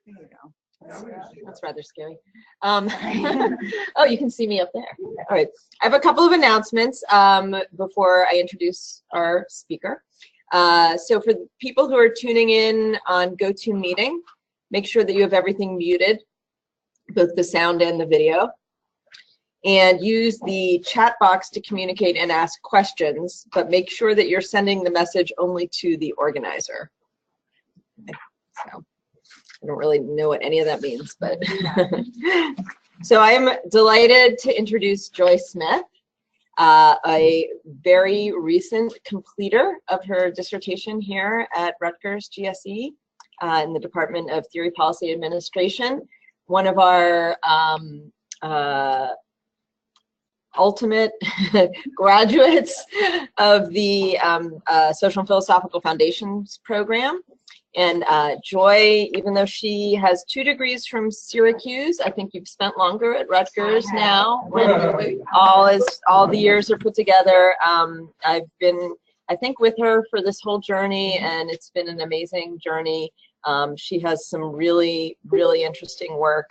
There you go. That's rather scary. Oh, you can see me up there. All right. I have a couple of announcements before I introduce our speaker. So for people who are tuning in on GoToMeeting, make sure that you have everything muted, both the sound and the video. And use the chat box to communicate and ask questions, but make sure that you're sending the message only to the organizer. So I don't really know what any of that means, but so I am delighted to introduce Joy Smith, a very recent completer of her dissertation here at Rutgers GSE in the Department of Theory, Policy, Administration. One of our ultimate graduates of the Social and Philosophical Foundations program. And Joy, even though she has 2 degrees from Syracuse, I think you've spent longer at Rutgers now. When all the years are put together. I've been, I think, with her for this whole journey, and it's been an amazing journey. She has some really, really interesting work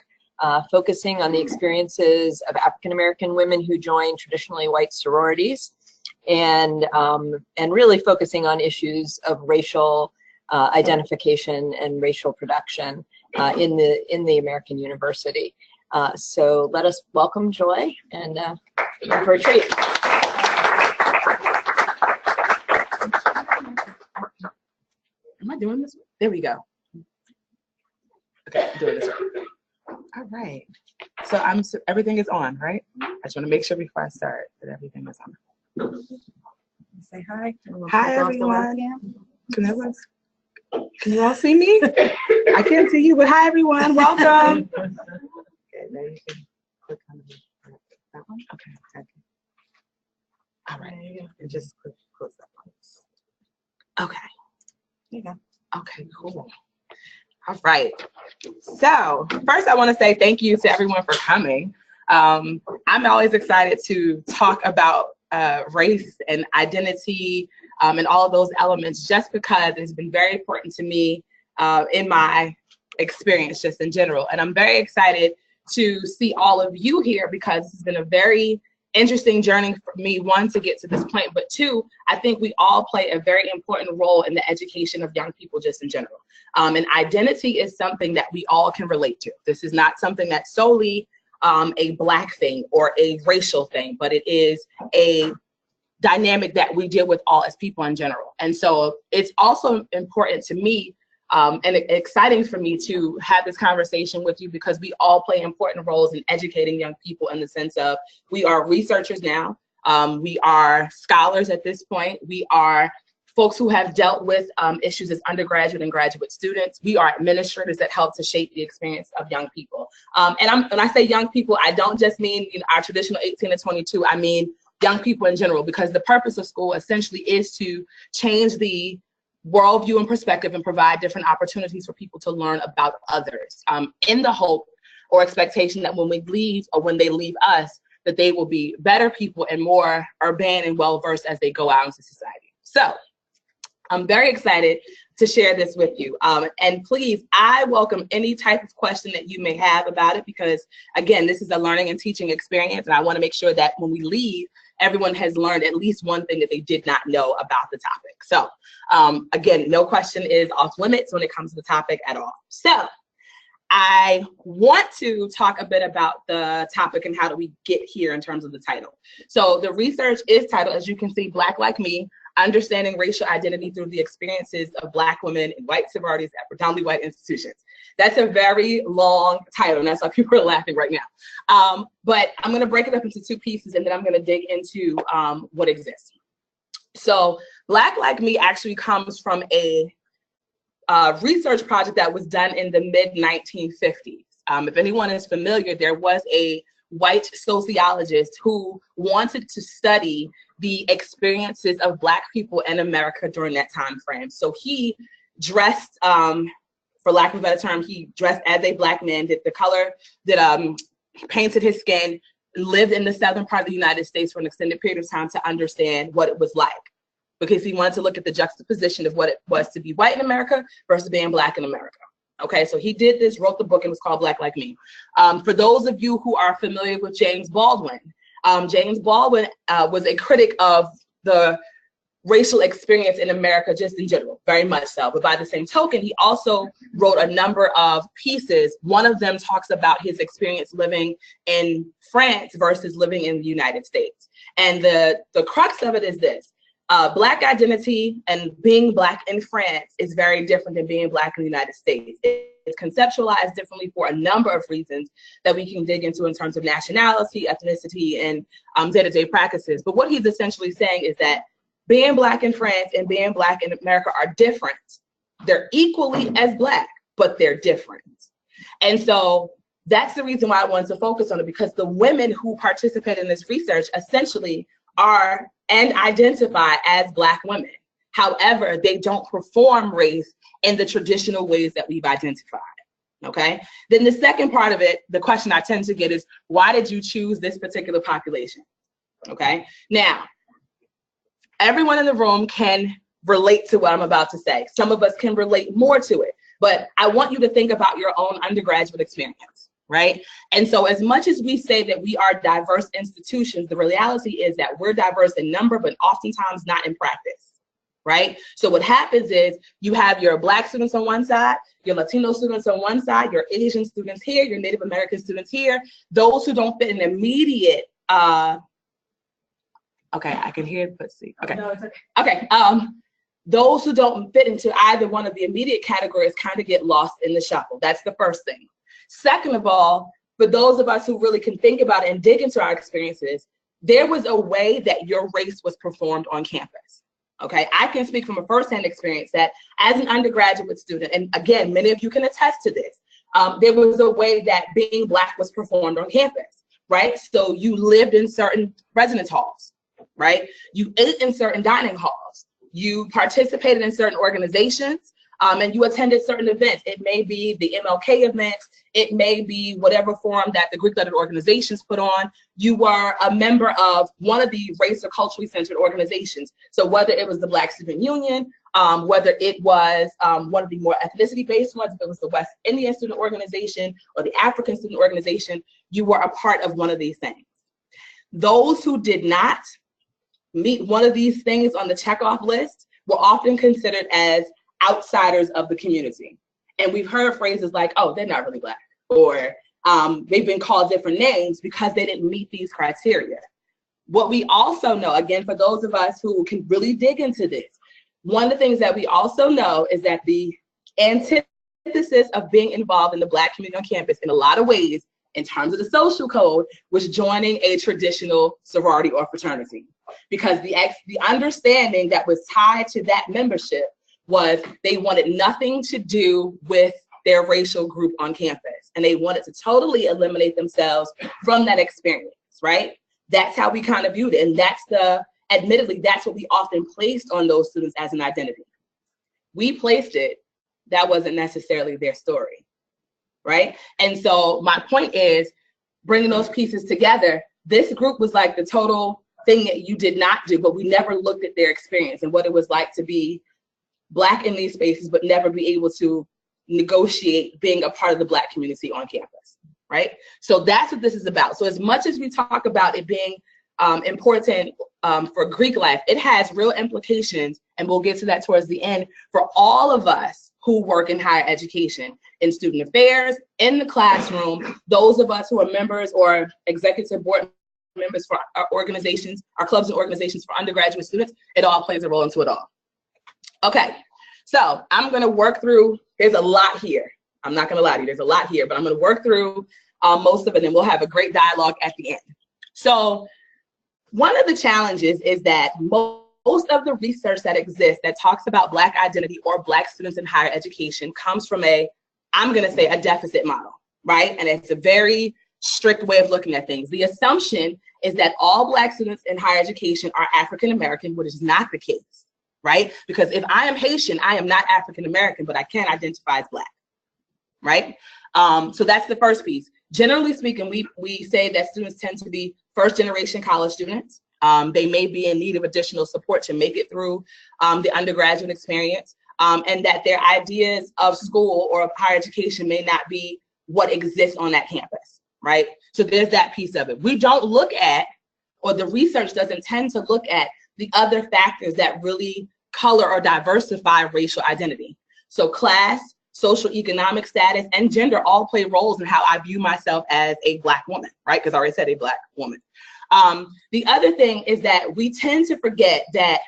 focusing on the experiences of African-American women who join traditionally white sororities, and really focusing on issues of racial identification and racial production in the American university. So let us welcome Joy and for a treat. Am I doing this? There we go. Okay, I'm doing this. All right. So everything is on, right? I just want to make sure before I start that everything is on. Say hi. Hi, everyone. Can you all see me? I can't see you, but hi, everyone. Welcome. Okay, now you can click on that one. Okay, thank you. All right, and just close that one. Okay. There you go. Okay, cool. All right. So first, I want to say thank you to everyone for coming. I'm always excited to talk about race and identity and all of those elements, just because it's been very important to me in my experience, just in general. And I'm very excited to see all of you here, because it's been a very interesting journey for me, 1, to get to this point, but 2, I think we all play a very important role in the education of young people just in general. And identity is something that we all can relate to. This is not something that's solely a Black thing or a racial thing, but it is a dynamic that we deal with all as people in general. And so it's also important to me and exciting for me to have this conversation with you, because we all play important roles in educating young people, in the sense of we are researchers now, we are scholars at this point, we are folks who have dealt with issues as undergraduate and graduate students, we are administrators that help to shape the experience of young people. And when I say young people, I don't just mean our traditional 18 to 22, I mean young people in general, because the purpose of school essentially is to change the worldview and perspective and provide different opportunities for people to learn about others, in the hope or expectation that when we leave, or when they leave us, that they will be better people and more urbane and well-versed as they go out into society. So I'm very excited to share this with you. And please, I welcome any type of question that you may have about it, because again, this is a learning and teaching experience, and I want to make sure that when we leave, everyone has learned at least one thing that they did not know about the topic. So again, no question is off limits when it comes to the topic at all. So I want to talk a bit about the topic and how do we get here in terms of the title. So the research is titled, as you can see, Black Like Me, Understanding Racial Identity Through the Experiences of Black Women in White Sororities at Predominantly White Institutions. That's a very long title, and that's why people are laughing right now. But I'm going to break it up into 2 pieces, and then I'm going to dig into what exists. So Black Like Me actually comes from a research project that was done in the mid-1950s. If anyone is familiar, there was a white sociologist who wanted to study the experiences of Black people in America during that time frame. So he dressed, for lack of a better term, he dressed as a Black man, did the color, painted his skin, lived in the southern part of the United States for an extended period of time to understand what it was like, because he wanted to look at the juxtaposition of what it was to be white in America versus being Black in America. Okay, so he did this, wrote the book, and it was called Black Like Me. For those of you who are familiar with James Baldwin was a critic of the racial experience in America just in general, very much so. But by the same token, he also wrote a number of pieces. One of them talks about his experience living in France versus living in the United States. And the crux of it is this. Black identity and being Black in France is very different than being Black in the United States. It's conceptualized differently for a number of reasons that we can dig into in terms of nationality, ethnicity, and day-to-day practices. But what he's essentially saying is that being Black in France and being Black in America are different. They're equally as Black, but they're different. And so that's the reason why I wanted to focus on it, because the women who participate in this research essentially are and identify as Black women. However, they don't perform race in the traditional ways that we've identified, okay? Then the second part of it, the question I tend to get is, why did you choose this particular population, okay? Now, everyone in the room can relate to what I'm about to say. Some of us can relate more to it, but I want you to think about your own undergraduate experience, right? And so as much as we say that we are diverse institutions, the reality is that we're diverse in number, but oftentimes not in practice, right? So what happens is you have your Black students on one side, your Latino students on one side, your Asian students here, your Native American students here, those who don't fit an immediate, okay, I can hear it, but see, okay. No, it's okay. Okay, those who don't fit into either one of the immediate categories kind of get lost in the shuffle. That's the first thing. Second of all, for those of us who really can think about it and dig into our experiences, there was a way that your race was performed on campus. Okay, I can speak from a firsthand experience that as an undergraduate student, and again, many of you can attest to this, there was a way that being Black was performed on campus, right? So you lived in certain residence halls, right? You ate in certain dining halls. You participated in certain organizations, and you attended certain events. It may be the MLK events. It may be whatever forum that the Greek-lettered organizations put on. You were a member of one of the race or culturally centered organizations. So whether it was the Black Student Union, whether it was one of the more ethnicity-based ones, if it was the West Indian Student Organization or the African Student Organization, you were a part of one of these things. Those who did not meet one of these things on the checkoff list were often considered as outsiders of the community. And we've heard phrases like, oh, they're not really Black, or they've been called different names because they didn't meet these criteria. What we also know, again, for those of us who can really dig into this, one of the things that we also know is that the antithesis of being involved in the Black community on campus in a lot of ways, in terms of the social code, was joining a traditional sorority or fraternity. Because the understanding that was tied to that membership was they wanted nothing to do with their racial group on campus. And they wanted to totally eliminate themselves from that experience, right? That's how we kind of viewed it. And that's admittedly, that's what we often placed on those students as an identity. We placed it, that wasn't necessarily their story, right? And so my point is, bringing those pieces together, this group was like the total thing that you did not do, but we never looked at their experience and what it was like to be Black in these spaces, but never be able to negotiate being a part of the Black community on campus, right? So that's what this is about. So as much as we talk about it being important for Greek life, it has real implications, and we'll get to that towards the end, for all of us who work in higher education, in student affairs, in the classroom, those of us who are members or executive board members for our organizations, our clubs and organizations for undergraduate students. It all plays a role into it all. Okay, so I'm gonna work through, there's a lot here. I'm not gonna lie to you, there's a lot here, but I'm gonna work through most of it, and we'll have a great dialogue at the end. So one of the challenges is that most of the research that exists that talks about Black identity or Black students in higher education comes from I'm gonna say a deficit model, right? And it's a very strict way of looking at things. The assumption is that all Black students in higher education are African American, which is not the case, right? Because if I am Haitian, I am not African American, but I can identify as Black, right? So that's the first piece. Generally speaking, we say that students tend to be first-generation college students. They may be in need of additional support to make it through the undergraduate experience. and that their ideas of school or of higher education may not be what exists on that campus, right? So there's that piece of it. We don't look at, or the research doesn't tend to look at, the other factors that really color or diversify racial identity. So class, social economic status, and gender all play roles in how I view myself as a Black woman, right? Because I already said a Black woman. The other thing is that we tend to forget that,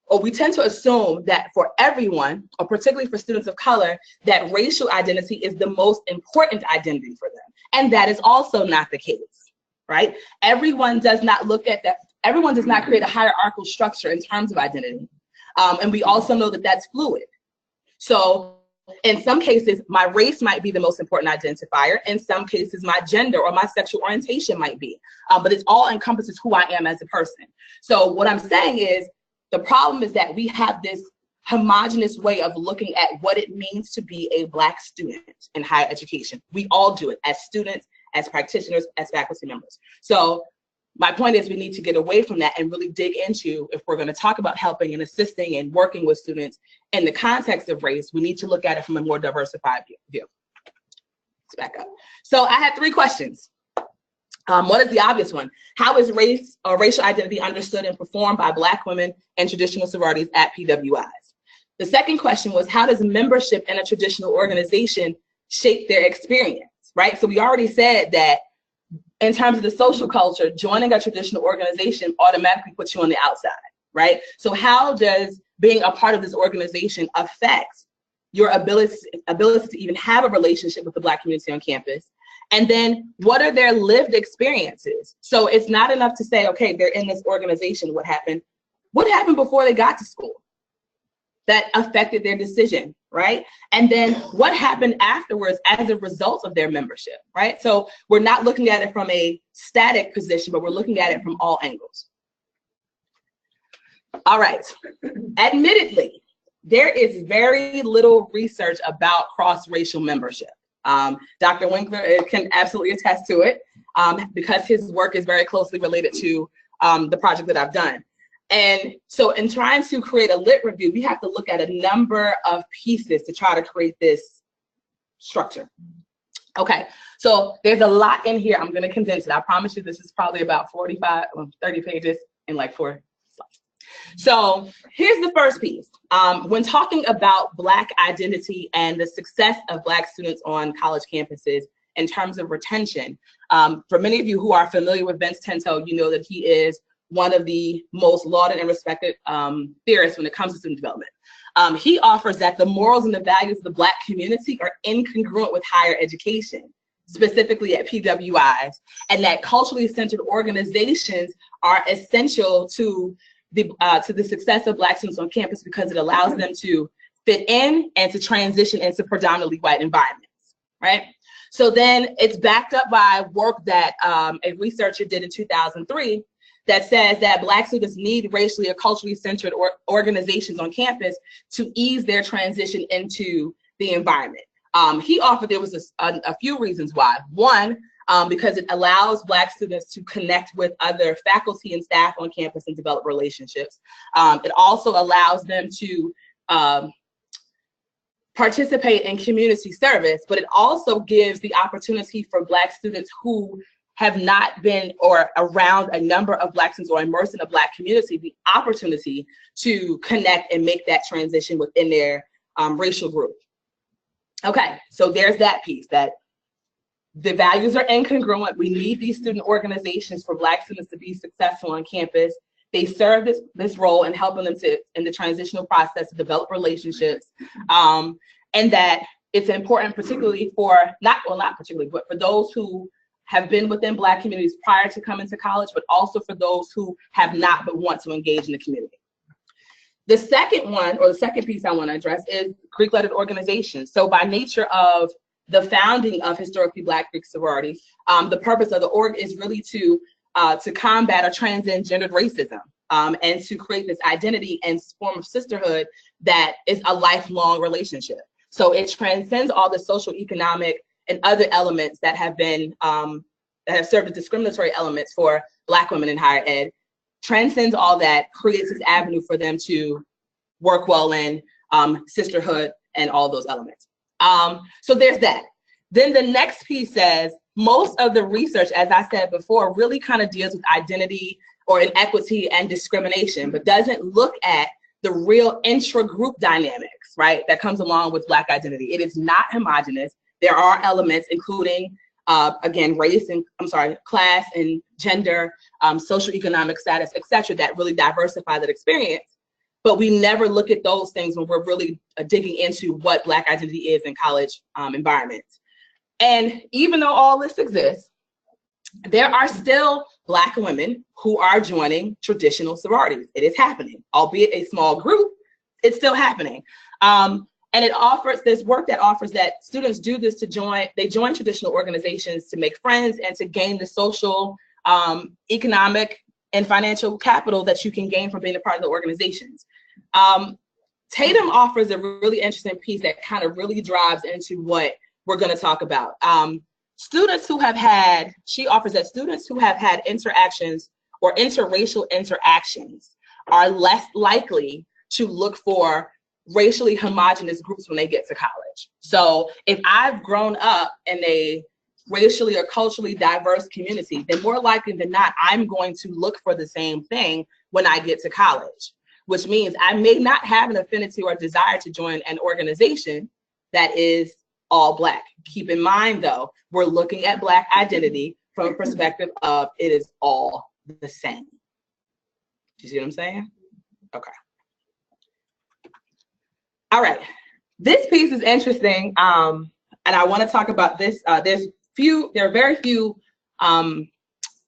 or we tend to assume that for everyone, or particularly for students of color, that racial identity is the most important identity for them. And that is also not the case, right? Everyone does not look at that. Everyone does not create a hierarchical structure in terms of identity. And we also know that that's fluid. So in some cases, my race might be the most important identifier. In some cases, my gender or my sexual orientation might be. But it all encompasses who I am as a person. So what I'm saying is, the problem is that we have this homogenous way of looking at what it means to be a Black student in higher education. We all do it as students, as practitioners, as faculty members. So my point is, we need to get away from that and really dig into, if we're going to talk about helping and assisting and working with students in the context of race, we need to look at it from a more diversified view. Let's back up. So I had 3 questions. What is the obvious one? How is race or racial identity understood and performed by Black women in traditional sororities at PWIs? The second question was, how does membership in a traditional organization shape their experience, right? So we already said that in terms of the social culture, joining a traditional organization automatically puts you on the outside, right? So how does being a part of this organization affect your ability to even have a relationship with the Black community on campus? And then what are their lived experiences? So it's not enough to say, okay, they're in this organization, what happened? What happened before they got to school that affected their decision, right? And then what happened afterwards as a result of their membership, right? So we're not looking at it from a static position, but we're looking at it from all angles. All right, admittedly, there is very little research about cross-racial membership. Dr. Winkler can absolutely attest to it because his work is very closely related to the project that I've done. And so in trying to create a lit review, we have to look at a number of pieces to try to create this structure. Okay, so there's a lot in here. I'm going to condense it. I promise you this is probably about 30 pages in like 4 slides. So here's the first piece. When talking about Black identity and the success of Black students on college campuses in terms of retention, for many of you who are familiar with Vince Tinto, you know that he is one of the most lauded and respected theorists when it comes to student development. He offers that the morals and the values of the Black community are incongruent with higher education, specifically at PWIs, and that culturally centered organizations are essential to the success of Black students on campus because it allows them to fit in and to transition into predominantly white environments, right? So then it's backed up by work that a researcher did in 2003 that says that Black students need racially or culturally centered organizations on campus to ease their transition into the environment. He offered there was a few reasons why. One, because it allows Black students to connect with other faculty and staff on campus and develop relationships. It also allows them to participate in community service, but it also gives the opportunity for Black students who have not been or around a number of Black students or immersed in a Black community, the opportunity to connect and make that transition within their racial group. Okay, so there's that piece, that the values are incongruent. We need these student organizations for Black students to be successful on campus. They serve this role in helping them in the transitional process to develop relationships, and that it's important particularly for, not particularly, but for those who have been within Black communities prior to coming to college, but also for those who have not but want to engage in the community. The second one, or the second piece I want to address, is Greek-lettered organizations. So by nature of the founding of historically Black Greek sororities, the purpose of the org is really to combat or transcend gendered racism and to create this identity and form of sisterhood that is a lifelong relationship. So it transcends all the social, economic, and other elements that have been that have served as discriminatory elements for Black women in higher ed, transcends all that, creates this avenue for them to work well in, sisterhood, and all those elements. So there's that. Then the next piece says, most of the research, as I said before, really kind of deals with identity or inequity and discrimination, but doesn't look at the real intra-group dynamics, right, that comes along with Black identity. It is not homogenous. There are elements, including, again, race and, class and gender, socioeconomic status, et cetera, that really diversify that experience. But we never look at those things when we're really digging into what Black identity is in college environments. And even though all this exists, there are still Black women who are joining traditional sororities. It is happening, albeit a small group, it's still happening. And it offers this work that offers that students do this to join traditional organizations to make friends and to gain the social, economic, and financial capital that you can gain from being a part of the organizations. Tatum offers a really interesting piece that kind of really drives into what we're going to talk about. She offers that students who have had interactions or interracial interactions are less likely to look for racially homogenous groups when they get to college. So if I've grown up in a racially or culturally diverse community, then more likely than not, I'm going to look for the same thing when I get to college, which means I may not have an affinity or desire to join an organization that is all Black. Keep in mind, though, we're looking at Black identity from a perspective of it is all the same. Do you see what I'm saying? Okay. All right. This piece is interesting, and I want to talk about this. There are very few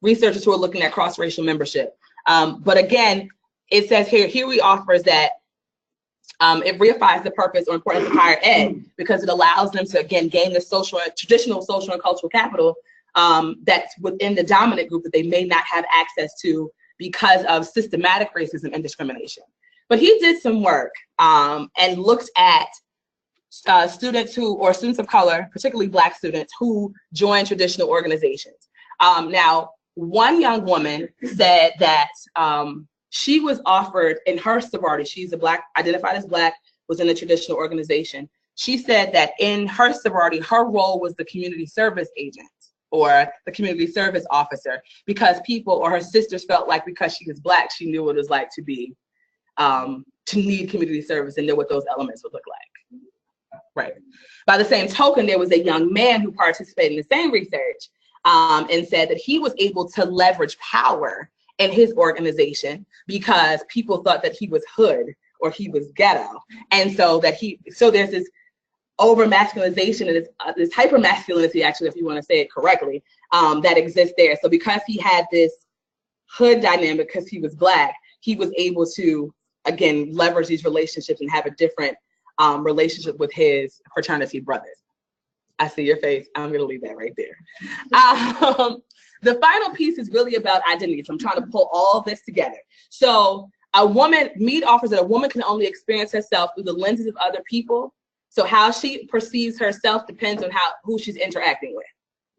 researchers who are looking at cross-racial membership. But again, it says here we offers that it reifies the purpose or importance of higher ed because it allows them to, again, gain the traditional social and cultural capital that's within the dominant group that they may not have access to because of systematic racism and discrimination. But he did some work and looked at students of color, particularly Black students, who join traditional organizations. Now, one young woman said that she was offered in her sorority, she's identified as Black, was in a traditional organization. She said that in her sorority, her role was the community service agent or the community service officer because people or her sisters felt like because she was Black, she knew what it was like to be, to need community service and know what those elements would look like. Right. By the same token, there was a young man who participated in the same research and said that he was able to leverage power in his organization because people thought that he was hood or he was ghetto. And so there's this over masculinization and this hyper masculinity, actually, if you want to say it correctly, that exists there. So because he had this hood dynamic, because he was Black, he was able to, again, leverage these relationships and have a different relationship with his fraternity brothers. I see your face. I'm going to leave that right there. The final piece is really about identity. So I'm trying to pull all this together. So Mead offers that a woman can only experience herself through the lenses of other people. So how she perceives herself depends on who she's interacting with,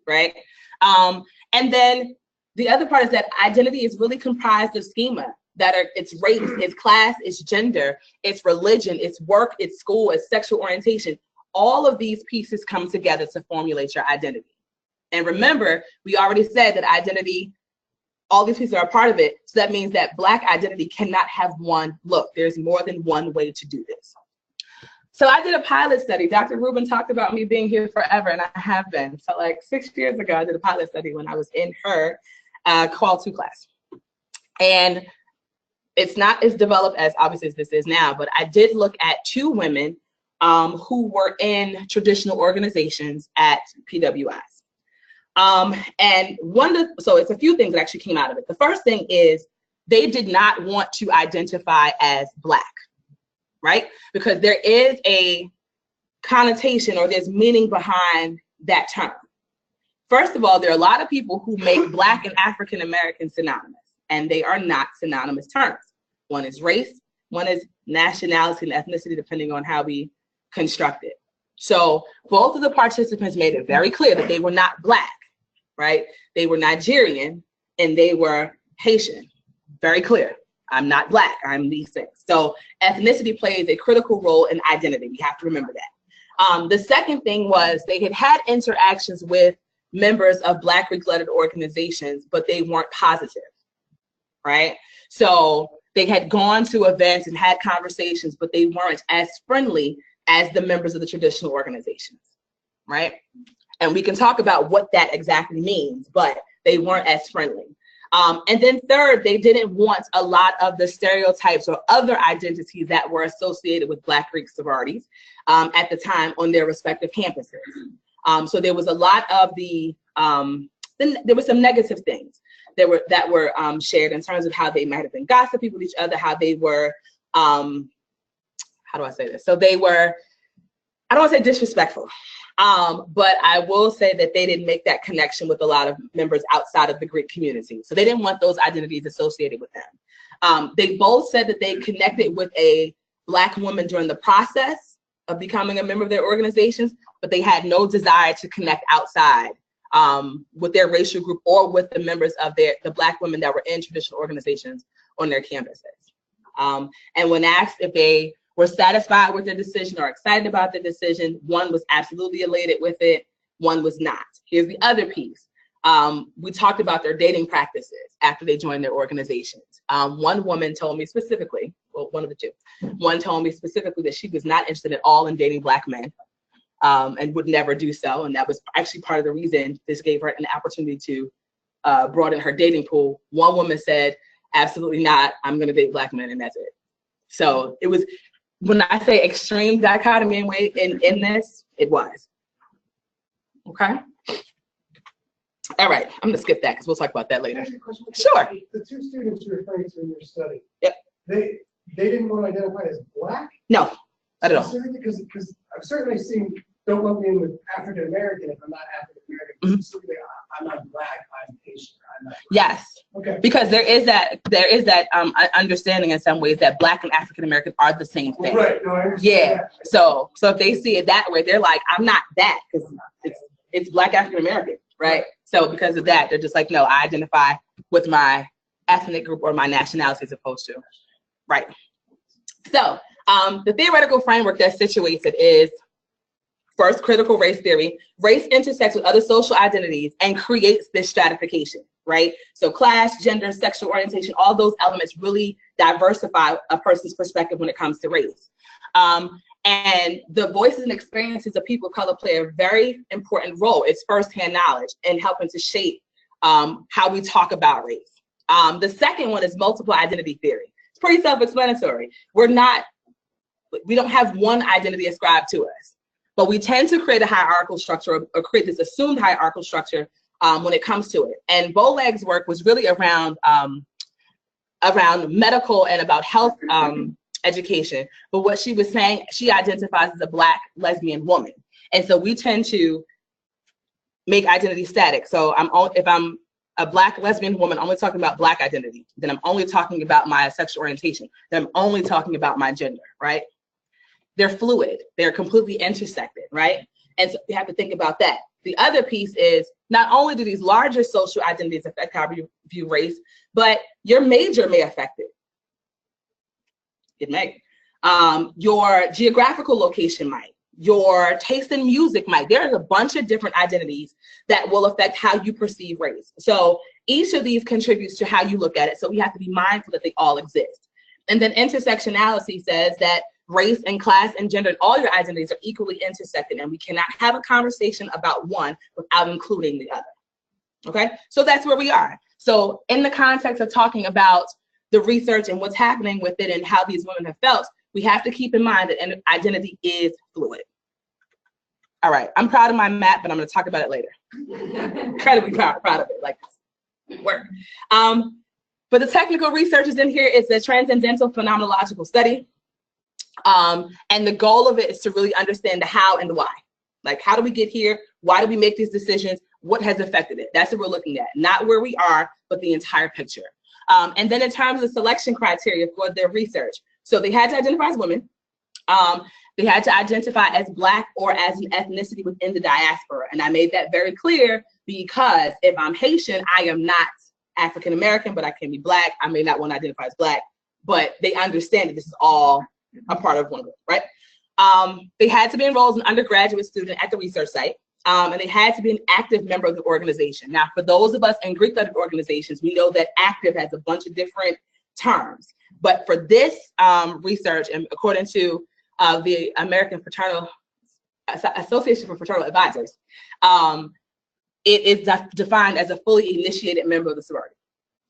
right? And then the other part is that identity is really comprised of schema it's race, it's class, it's gender, it's religion, it's work, it's school, it's sexual orientation. All of these pieces come together to formulate your identity. And remember, we already said that identity, all these pieces are a part of it. So that means that Black identity cannot have one look. There's more than one way to do this. So I did a pilot study. Dr. Rubin talked about me being here forever, and I have been. So like 6 years ago, I did a pilot study when I was in her Qual 2 class. And it's not as developed as obviously as this is now, but I did look at 2 women who were in traditional organizations at PWIs. And so it's a few things that actually came out of it. The first thing is they did not want to identify as Black, right? Because there is a connotation or there's meaning behind that term. First of all, there are a lot of people who make Black and African American synonymous, and they are not synonymous terms. One is race, one is nationality and ethnicity, depending on how we construct it. So both of the participants made it very clear that they were not Black, right? They were Nigerian and they were Haitian, very clear. I'm not Black, I'm these things. So ethnicity plays a critical role in identity. We have to remember that. The second thing was they had interactions with members of Black Greek-led organizations, but they weren't positive, right? So they had gone to events and had conversations, but they weren't as friendly as the members of the traditional organizations, right? And we can talk about what that exactly means, but they weren't as friendly. And then third, they didn't want a lot of the stereotypes or other identities that were associated with Black Greek sororities at the time on their respective campuses. So there was a lot of there were some negative things that were shared in terms of how they might have been gossiping with each other, how they were, how do I say this? So they were, I don't want to say disrespectful, but I will say that they didn't make that connection with a lot of members outside of the Greek community. So they didn't want those identities associated with them. They both said that they connected with a Black woman during the process of becoming a member of their organizations, but they had no desire to connect outside with their racial group or with the members of the Black women that were in traditional organizations on their campuses. And when asked if they were satisfied with their decision or excited about the decision, one was absolutely elated with it, one was not. Here's the other piece. We talked about their dating practices after they joined their organizations. One woman told me specifically, well, one of the two, one told me specifically that she was not interested at all in dating Black men. And would never do so. And that was actually part of the reason this gave her an opportunity to broaden her dating pool. One woman said, absolutely not, I'm gonna date Black men and that's it. So it was, when I say extreme dichotomy in this, it was. Okay. All right, I'm gonna skip that because we'll talk about that later. Sure. The two students you're referring to in your study, yep. They didn't want to identify as Black? No, not at all. Because I've certainly seen, don't lump me in with African American if I'm not African American. Mm-hmm. Specifically, I'm not Black, I'm Haitian. I'm not Black. Yes. Okay. Because there is that understanding in some ways that Black and African American are the same thing. Right. No, I understand. Yeah. That. So if they see it that way, they're like, I'm not that because it's Black African American, right? So because of that, they're just like, no, I identify with my ethnic group or my nationality as opposed to, right? So the theoretical framework that situates it is first, critical race theory. Race intersects with other social identities and creates this stratification, right? So class, gender, sexual orientation, all those elements really diversify a person's perspective when it comes to race. And the voices and experiences of people of color play a very important role. It's firsthand knowledge in helping to shape how we talk about race. The second one is multiple identity theory. It's pretty self-explanatory. We don't have one identity ascribed to us, but we tend to create a hierarchical structure or create this assumed hierarchical structure when it comes to it. And Boleg's work was really around medical and about health education. But what she was saying, she identifies as a Black lesbian woman. And so we tend to make identity static. So if I'm a Black lesbian woman, I'm only talking about Black identity. Then I'm only talking about my sexual orientation. Then I'm only talking about my gender, right? They're fluid. They're completely intersected, right? And so we have to think about that. The other piece is not only do these larger social identities affect how you view race, but your major may affect it. It may. Your geographical location might. Your taste in music might. There's a bunch of different identities that will affect how you perceive race. So each of these contributes to how you look at it. So we have to be mindful that they all exist. And then intersectionality says that race and class and gender and all your identities are equally intersected, and we cannot have a conversation about one without including the other. Okay, so that's where we are. So in the context of talking about the research and what's happening with it and how these women have felt, we have to keep in mind that identity is fluid. All right, I'm proud of my map, but I'm going to talk about it later. Incredibly proud of it, like work. But the technical research is in here. It's a transcendental phenomenological study. And the goal of it is to really understand the how and the why. Like, how do we get here? Why do we make these decisions? What has affected it? That's what we're looking at. Not where we are, but the entire picture. And then in terms of selection criteria for their research, so they had to identify as women. They had to identify as Black or as an ethnicity within the diaspora. And I made that very clear because if I'm Haitian, I am not African American, but I can be Black. I may not want to identify as Black. but they understand that this is all a part of one group, right? They had to be enrolled as an undergraduate student at the research site, and they had to be an active member of the organization. Now, for those of us in Greek-led organizations, we know that active has a bunch of different terms. But for this research, and according to the American Association for Fraternal Advisors, it is defined as a fully initiated member of the sorority.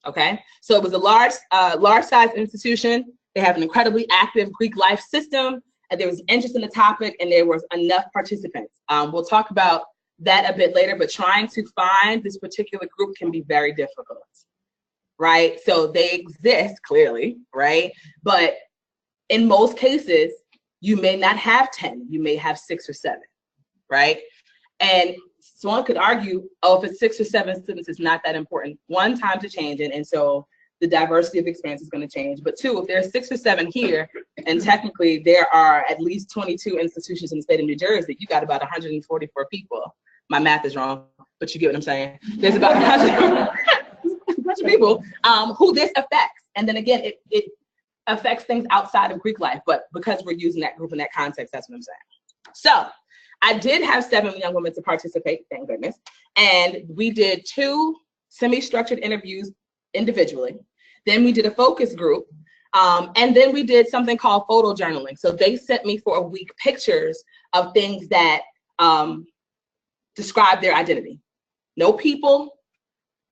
Okay, so it was a large-sized institution. They have an incredibly active Greek life system, and there was interest in the topic, and there was enough participants. We'll talk about that a bit later, but trying to find this particular group can be very difficult, right? So they exist clearly, right? But in most cases, you may not have 10, you may have 6 or 7, right? And someone could argue, oh, if it's 6 or 7 students, it's not that important. One, times are changing, and so the diversity of experience is going to change. But 2, if there's 6 or 7 here, and technically there are at least 22 institutions in the state of New Jersey, you got about 144 people. My math is wrong, but you get what I'm saying. There's about 100 people who this affects. And then again, it affects things outside of Greek life, but because we're using that group in that context, that's what I'm saying. So I did have 7 young women to participate, thank goodness. And we did 2 semi-structured interviews individually. Then we did a focus group. And then we did something called photo journaling. So they sent me for a week pictures of things that describe their identity. No people,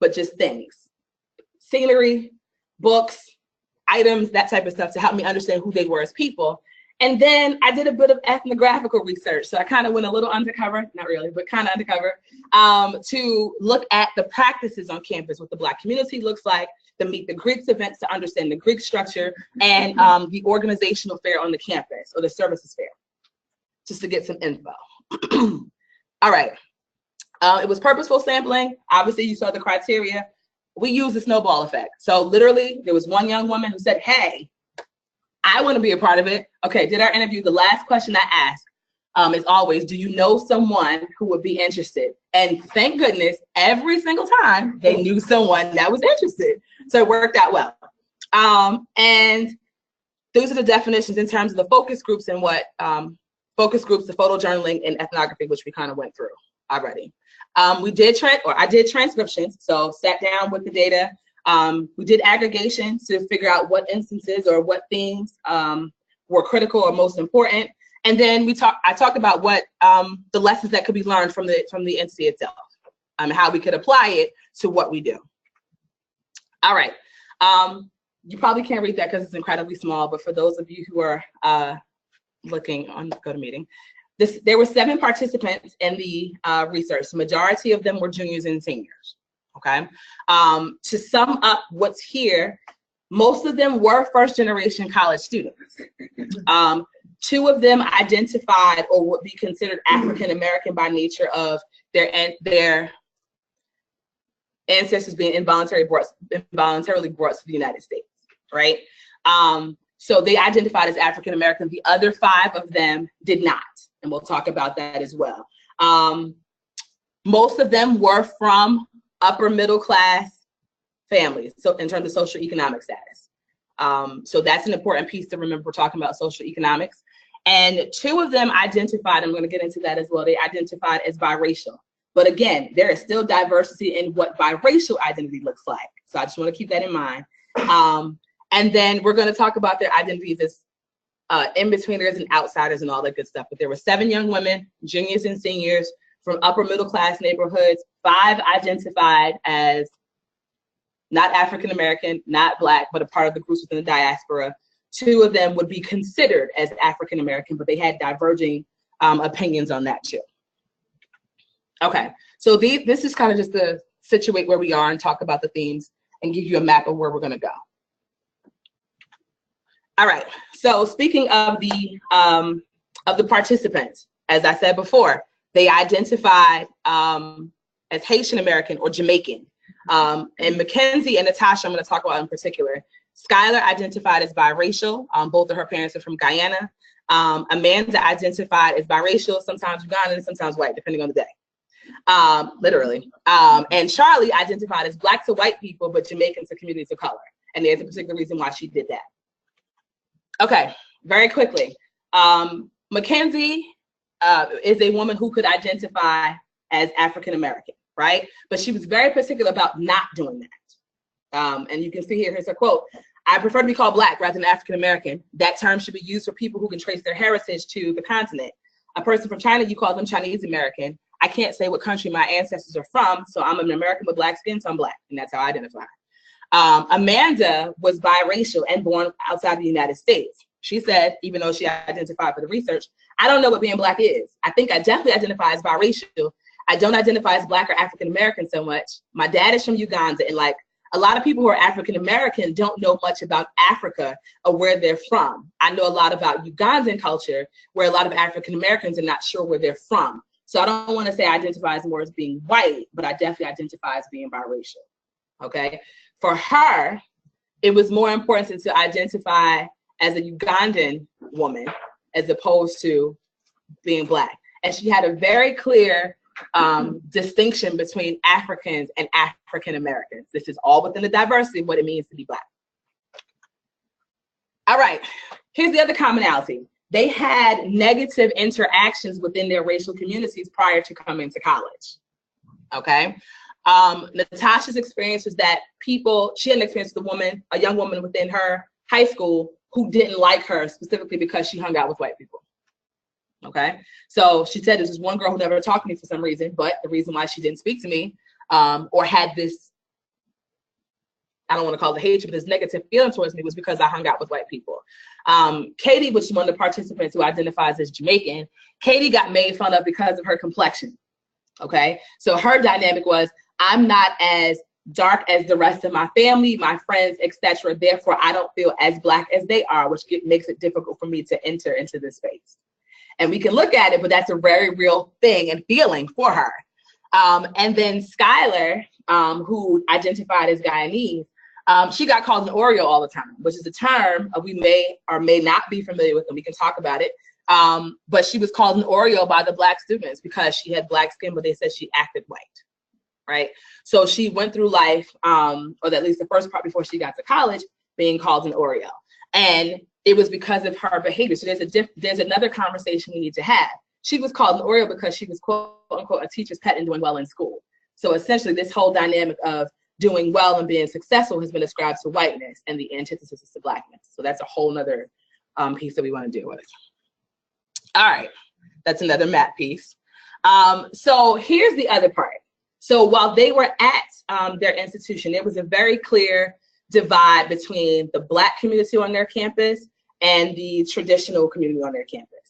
but just things. Scenery, books, items, that type of stuff to help me understand who they were as people. And then I did a bit of ethnographical research. So I kind of went a little undercover, not really, but kind of undercover, to look at the practices on campus, what the Black community looks like, the Meet the Greeks events to understand the Greek structure, and the organizational fair on the campus, or the services fair, just to get some info. All right. It was purposeful sampling. Obviously, you saw the criteria. We use the snowball effect. So literally, there was one young woman who said, hey, I want to be a part of it. Okay, did our interview. The last question I ask is always, do you know someone who would be interested? And thank goodness, every single time they knew someone that was interested. So it worked out well. And those are the definitions in terms of the focus groups and what focus groups, the photo journaling and ethnography, which we kind of went through already. I did transcriptions, so sat down with the data. We did aggregation to figure out what instances or what things were critical or most important. And then I talked about what the lessons that could be learned from the entity itself, and how we could apply it to what we do. All right. You probably can't read that because it's incredibly small, but for those of you who are looking on GoToMeeting, there were 7 participants in the research. The majority of them were juniors and seniors. Okay. To sum up what's here, most of them were first-generation college students. 2 of them identified or would be considered African-American by nature of their ancestors being involuntarily brought to the United States, right? So they identified as African-American. The other 5 of them did not, and we'll talk about that as well. Most of them were from upper middle class families, so in terms of social economic status. So that's an important piece to remember. We're talking about social economics. And 2 of them identified, I'm going to get into that as well, they identified as biracial. But again, there is still diversity in what biracial identity looks like. So I just want to keep that in mind. And then we're going to talk about their identities as in-betweeners and outsiders and all that good stuff. But there were 7 young women, juniors and seniors, from upper middle class neighborhoods. 5 identified as not African American, not Black, but a part of the groups within the diaspora. 2 of them would be considered as African American, but they had diverging opinions on that too. Okay, so this is kind of just to situate where we are and talk about the themes and give you a map of where we're going to go. All right, so speaking of the participants, as I said before, they identified as Haitian American or Jamaican. And Mackenzie and Natasha, I'm going to talk about in particular. Skylar identified as biracial. Both of her parents are from Guyana. Amanda identified as biracial, sometimes Ugandan, sometimes white, depending on the day, literally. And Charlie identified as Black to white people, but Jamaican to communities of color. And there's a particular reason why she did that. Okay, very quickly. Mackenzie is a woman who could identify as African American, right? But she was very particular about not doing that. And you can see here's her quote. I prefer to be called Black rather than African American. That term should be used for people who can trace their heritage to the continent. A person from China, you call them Chinese American. I can't say what country my ancestors are from, so I'm an American with Black skin, so I'm Black, and that's how I identify. Amanda was biracial and born outside the United States. She said, even though she identified for the research, I don't know what being Black is. I think I definitely identify as biracial. I don't identify as Black or African American so much. My dad is from Uganda, and like a lot of people who are African American don't know much about Africa or where they're from. I know a lot about Ugandan culture, where a lot of African Americans are not sure where they're from. So I don't want to say I identify as more as being white, but I definitely identify as being biracial. Okay. For her, it was more important to identify as a Ugandan woman as opposed to being Black. And she had a very clear distinction between Africans and African Americans. This is all within the diversity of what it means to be Black. All right, here's the other commonality. They had negative interactions within their racial communities prior to coming to college, okay? Natasha's experience was that she had an experience with a young woman within her high school who didn't like her specifically because she hung out with white people. Okay, so she said this is one girl who never talked to me for some reason, but the reason why she didn't speak to me or had this, I don't want to call it hatred, but this negative feeling towards me was because I hung out with white people. Katie, which is one of the participants who identifies as Jamaican, Katie got made fun of because of her complexion. Okay, so her dynamic was, I'm not as dark as the rest of my family, my friends, etc. Therefore, I don't feel as Black as they are, which makes it difficult for me to enter into this space. And we can look at it, but that's a very real thing and feeling for her. And then Skylar, who identified as Guyanese, she got called an Oreo all the time, which is a term we may or may not be familiar with, and we can talk about it. But she was called an Oreo by the Black students because she had Black skin, but they said she acted white, right? So she went through life, or at least the first part before she got to college, being called an Oreo. And it was because of her behavior. So there's another conversation we need to have. She was called an Oreo because she was quote unquote a teacher's pet and doing well in school. So essentially this whole dynamic of doing well and being successful has been ascribed to whiteness, and the antithesis is to Blackness. So that's a whole nother piece that we want to deal with. All right, that's another map piece. So here's the other part. So while they were at their institution, there was a very clear divide between the Black community on their campus and the traditional community on their campus.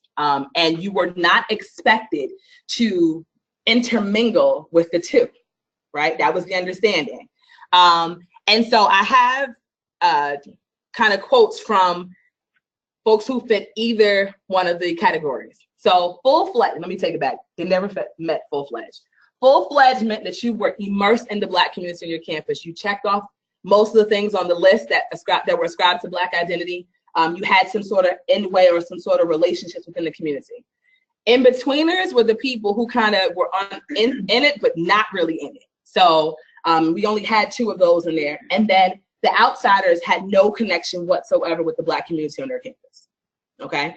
And you were not expected to intermingle with the two, right? That was the understanding. And so I have kind of quotes from folks who fit either one of the categories. So full-fledged, let me take it back. They never met full-fledged. Full-fledged meant that you were immersed in the Black community on your campus. You checked off most of the things on the list that were ascribed to Black identity. You had some sort of in-way or some sort of relationships within the community. In-betweeners were the people who kind of were in it, but not really in it. So we only had 2 of those in there. And then the outsiders had no connection whatsoever with the Black community on their campus, okay?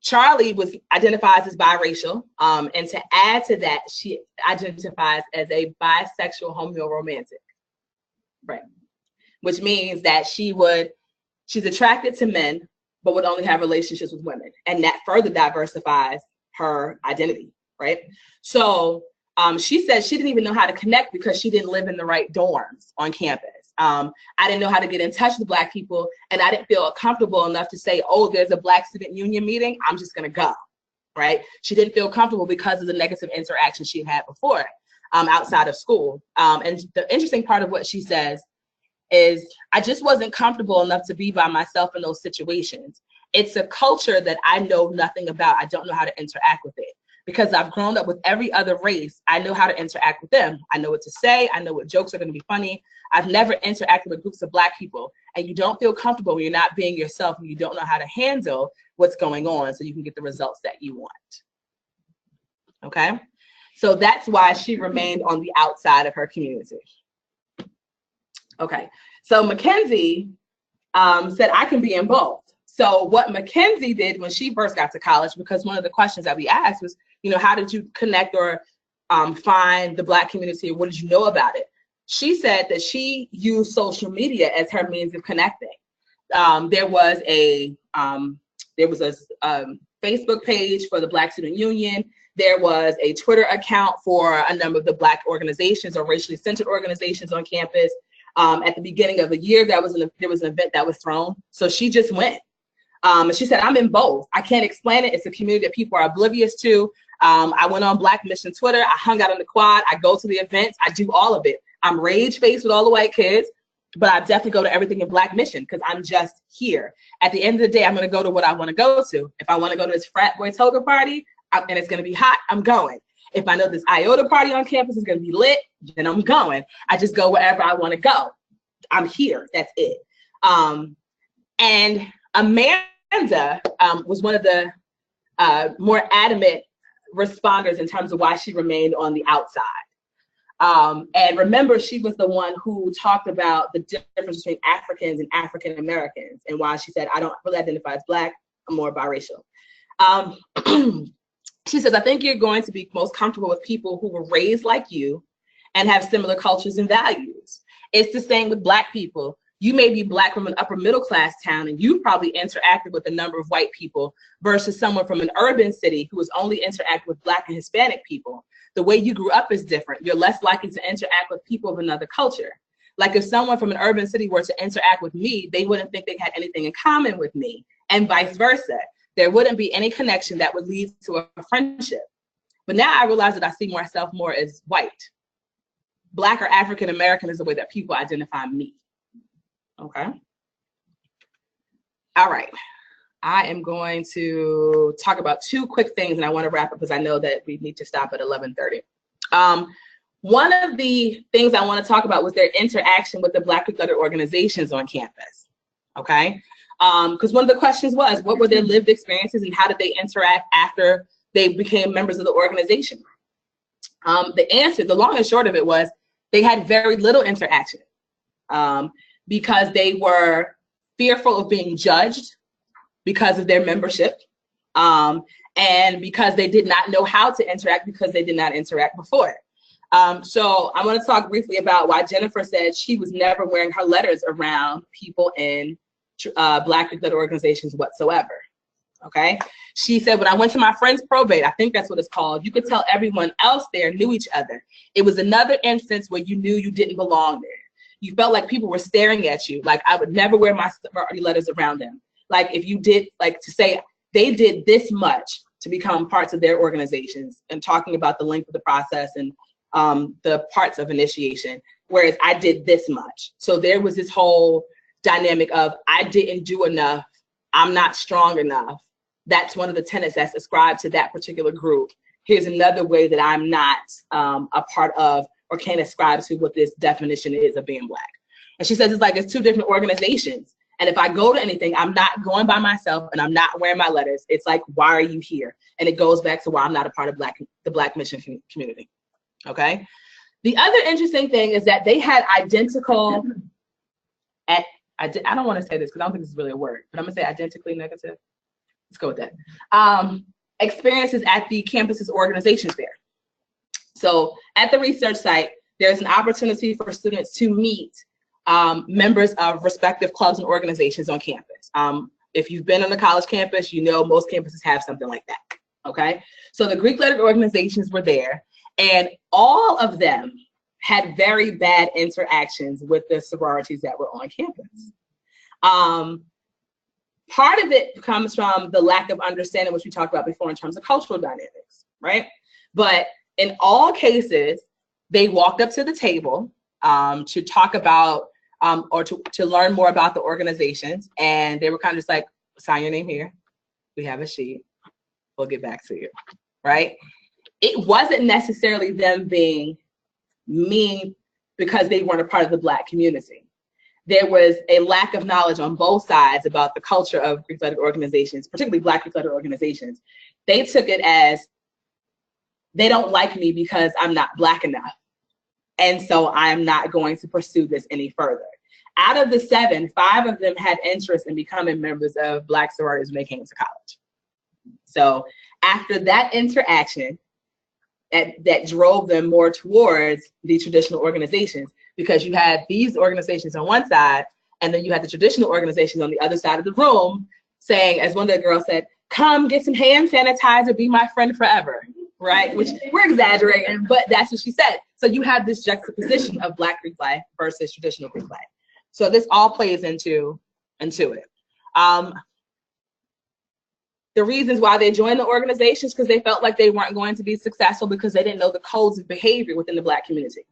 Charlie identifies as biracial, and to add to that, she identifies as a bisexual homeoromantic. Right, which means that she's attracted to men, but would only have relationships with women, and that further diversifies her identity, right? So she said she didn't even know how to connect because she didn't live in the right dorms on campus. I didn't know how to get in touch with Black people, and I didn't feel comfortable enough to say, oh, there's a Black student union meeting, I'm just gonna go, right? She didn't feel comfortable because of the negative interaction she had before. Outside of school. And the interesting part of what she says is, I just wasn't comfortable enough to be by myself in those situations. It's a culture that I know nothing about. I don't know how to interact with it. Because I've grown up with every other race, I know how to interact with them. I know what to say, I know what jokes are gonna be funny. I've never interacted with groups of Black people, and you don't feel comfortable when you're not being yourself and you don't know how to handle what's going on so you can get the results that you want, okay? So that's why she remained on the outside of her community. Okay, so Mackenzie said, I can be in both. So what Mackenzie did when she first got to college, because one of the questions that we asked was, how did you connect or find the Black community? What did you know about it? She said that she used social media as her means of connecting. There was a Facebook page for the Black Student Union. There was a Twitter account for a number of the Black organizations or racially centered organizations on campus. At the beginning of the year, there was an event that was thrown. So she just went. And she said, I'm in both. I can't explain it. It's a community that people are oblivious to. I went on Black Mission Twitter. I hung out on the quad. I go to the events. I do all of it. I'm rage-faced with all the white kids, but I definitely go to everything in Black Mission because I'm just here. At the end of the day, I'm going to go to what I want to go to. If I want to go to this frat boy toga party and it's going to be hot, I'm going. If I know this IOTA party on campus is going to be lit, then I'm going. I just go wherever I want to go. I'm here. That's it. And Amanda was one of the more adamant responders in terms of why she remained on the outside. And remember, she was the one who talked about the difference between Africans and African Americans and why she said, I don't really identify as Black, I'm more biracial. She says, I think you're going to be most comfortable with people who were raised like you and have similar cultures and values. It's the same with Black people. You may be Black from an upper middle class town and you probably interacted with a number of white people versus someone from an urban city who has only interacted with Black and Hispanic people. The way you grew up is different. You're less likely to interact with people of another culture. Like if someone from an urban city were to interact with me, they wouldn't think they had anything in common with me, and vice versa. There wouldn't be any connection that would lead to a friendship. But now I realize that I see myself more as white. Black or African American is the way that people identify me. Okay. All right. I am going to talk about two quick things and I want to wrap up because I know that we need to stop at 11:30. One of the things I want to talk about was their interaction with the Black Greek-letter organizations on campus. Okay. Because one of the questions was, what were their lived experiences and how did they interact after they became members of the organization? The answer, the long and short of it was, they had very little interaction because they were fearful of being judged because of their membership and because they did not know how to interact because they did not interact before. So I want to talk briefly about why Jennifer said she was never wearing her letters around people in Black Greek-letter organizations whatsoever. Okay. She said, when I went to my friend's probate, I think that's what it's called, you could tell everyone else there knew each other. It was another instance where you knew you didn't belong there. You felt like people were staring at you. Like I would never wear my sorority letters around them. Like if you did, like to say they did this much to become parts of their organizations and talking about the length of the process and the parts of initiation, whereas I did this much. So there was this whole dynamic of I didn't do enough, I'm not strong enough. That's one of the tenets that's ascribed to that particular group. Here's another way that I'm not a part of or can't ascribe to what this definition is of being Black. And she says it's like it's two different organizations. And if I go to anything, I'm not going by myself and I'm not wearing my letters. It's like, why are you here? And it goes back to why I'm not a part of the Black Mission community. Okay. The other interesting thing is that they had identical, I don't want to say this because I don't think this is really a word, but I'm gonna say identically negative. Let's go with that. Experiences at the campus's organizations there. So at the research site, there's an opportunity for students to meet members of respective clubs and organizations on campus. If you've been on the college campus, you know most campuses have something like that, okay? So the Greek-lettered organizations were there, and all of them had very bad interactions with the sororities that were on campus. Part of it comes from the lack of understanding, which we talked about before in terms of cultural dynamics, right? But in all cases, they walked up to the table to talk about or to learn more about the organizations. And they were kind of just like, sign your name here. We have a sheet. We'll get back to you, right? It wasn't necessarily them being mean because they weren't a part of the Black community. There was a lack of knowledge on both sides about the culture of Greek-lettered organizations, particularly Black Greek-lettered organizations. They took it as, they don't like me because I'm not Black enough. And so I'm not going to pursue this any further. Out of the 7, 5 of them had interest in becoming members of Black sororities when they came to college. So after that interaction, that drove them more towards the traditional organizations, because you had these organizations on one side, and then you had the traditional organizations on the other side of the room saying, as one of the girls said, come get some hand sanitizer, be my friend forever, right? Which we're exaggerating, but that's what she said. So you have this juxtaposition of Black Greek life versus traditional Greek life. So this all plays into it. The reasons why they joined the organizations, because they felt like they weren't going to be successful because they didn't know the codes of behavior within the Black community.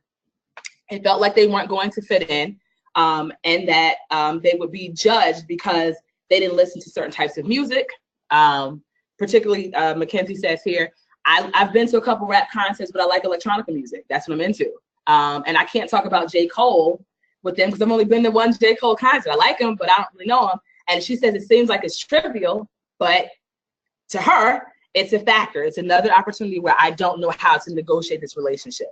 It felt like they weren't going to fit in, and that they would be judged because they didn't listen to certain types of music. Particularly, Mackenzie says here, I've been to a couple rap concerts, but I like electronic music. That's what I'm into. And I can't talk about J. Cole with them because I've only been to one J. Cole concert. I like him, but I don't really know him. And she says it seems like it's trivial, but to her, it's a factor. It's another opportunity where I don't know how to negotiate this relationship.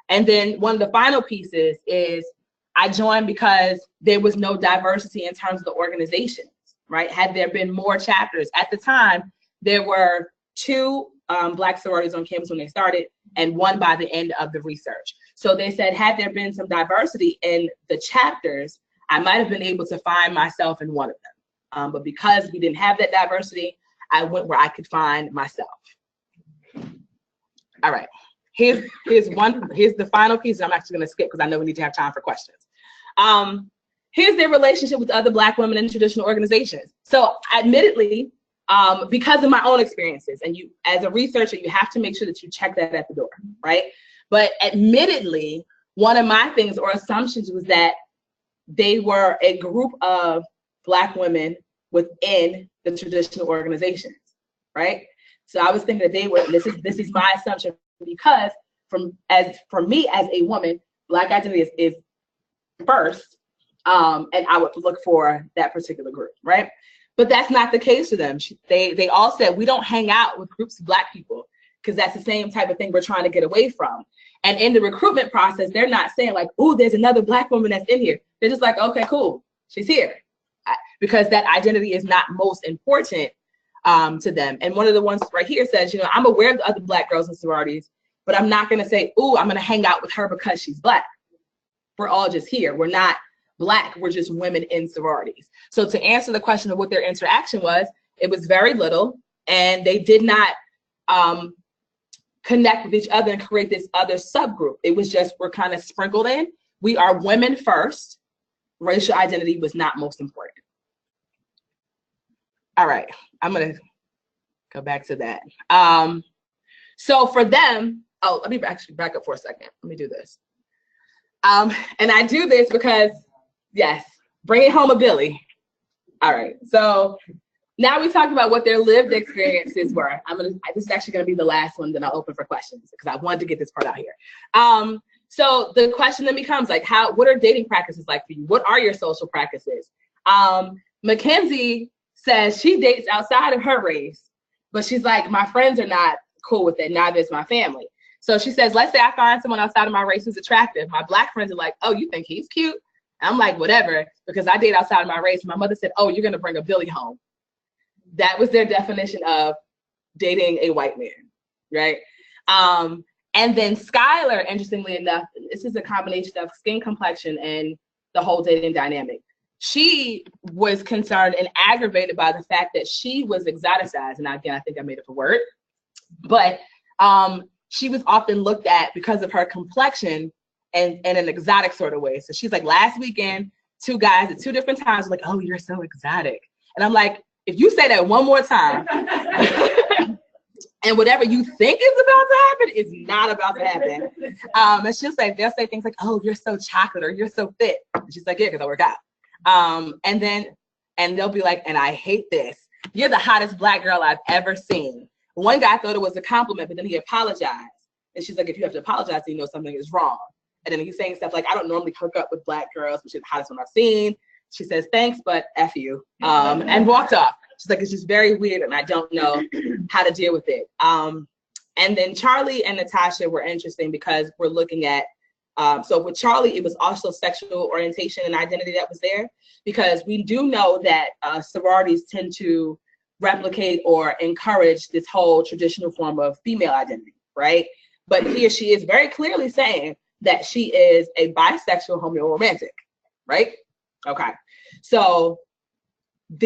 And then one of the final pieces is I joined because there was no diversity in terms of the organizations, right? Had there been more chapters. At the time, there were 2 Black sororities on campus when they started, and 1 by the end of the research. So they said, had there been some diversity in the chapters, I might have been able to find myself in one of them. But because we didn't have that diversity, I went where I could find myself. All right, here's the final piece I'm actually gonna skip because I know we need to have time for questions. Here's their relationship with other Black women in traditional organizations. So admittedly, because of my own experiences, and you, as a researcher, you have to make sure that you check that at the door, right? But admittedly, one of my things or assumptions was that they were a group of Black women within the traditional organizations, right? So I was thinking that they were, this is my assumption, because for me as a woman, Black identity is first, and I would look for that particular group, right? But that's not the case for them. They all said, we don't hang out with groups of Black people because that's the same type of thing we're trying to get away from. And in the recruitment process, they're not saying like, oh, there's another Black woman that's in here. They're just like, okay, cool, she's here. Because that identity is not most important to them. And one of the ones right here says, you know, I'm aware of the other Black girls in sororities, but I'm not gonna say, oh, I'm gonna hang out with her because she's Black. We're all just here. We're not Black, we're just women in sororities. So to answer the question of what their interaction was, it was very little, and they did not connect with each other and create this other subgroup. It was just, we're kind of sprinkled in. We are women first. Racial identity was not most important. All right, I'm gonna go back to that. So for them, oh, let me actually back up for a second. Let me do this. And I do this because, yes, bringing home a Billy. All right, so now we talked about what their lived experiences were. This is actually gonna be the last one that I'll open for questions because I wanted to get this part out here. So the question then becomes like, what are dating practices like for you? What are your social practices? Mackenzie says she dates outside of her race, but she's like, my friends are not cool with it, neither is my family. So she says, let's say I find someone outside of my race who's attractive. My Black friends are like, oh, you think he's cute? And I'm like, whatever, because I date outside of my race. My mother said, oh, you're gonna bring a Billy home. That was their definition of dating a white man, right? And then Skylar, interestingly enough, this is a combination of skin complexion and the whole dating dynamic. She was concerned and aggravated by the fact that she was exoticized. And again, I think I made up a word, but she was often looked at because of her complexion and in an exotic sort of way. So she's like, last weekend, 2 guys at 2 different times were like, oh, you're so exotic. And I'm like, if you say that one more time, and whatever you think is about to happen is not about to happen. And she'll say, they'll say things like, oh, you're so chocolate or you're so fit. And she's like, yeah, because I work out. And they'll be like, and I hate this. You're the hottest Black girl I've ever seen. One guy thought it was a compliment, but then he apologized. And she's like, if you have to apologize, then you know something is wrong. And then he's saying stuff like, I don't normally hook up with Black girls, but she's the hottest one I've seen. She says, thanks, but F you, and walked off. She's like, it's just very weird and I don't know how to deal with it. And then Charlie and Natasha were interesting because we're looking at So with Charlie, it was also sexual orientation and identity that was there, because we do know that sororities tend to replicate or encourage this whole traditional form of female identity, right? But here she is very clearly saying that she is a bisexual homo-romantic, right? Okay, so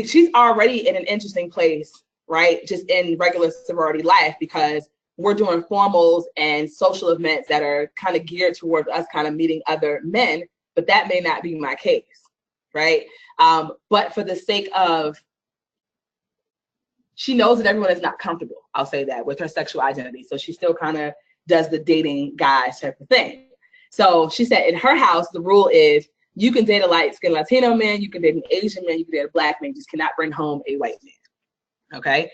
she's already in an interesting place, right? Just in regular sorority life, because we're doing formals and social events that are kind of geared towards us kind of meeting other men, but that may not be my case, right? But for the sake of, she knows that everyone is not comfortable, I'll say that, with her sexual identity. So she still kind of does the dating guys type of thing. So she said in her house, the rule is you can date a light-skinned Latino man, you can date an Asian man, you can date a Black man, you just cannot bring home a white man, okay?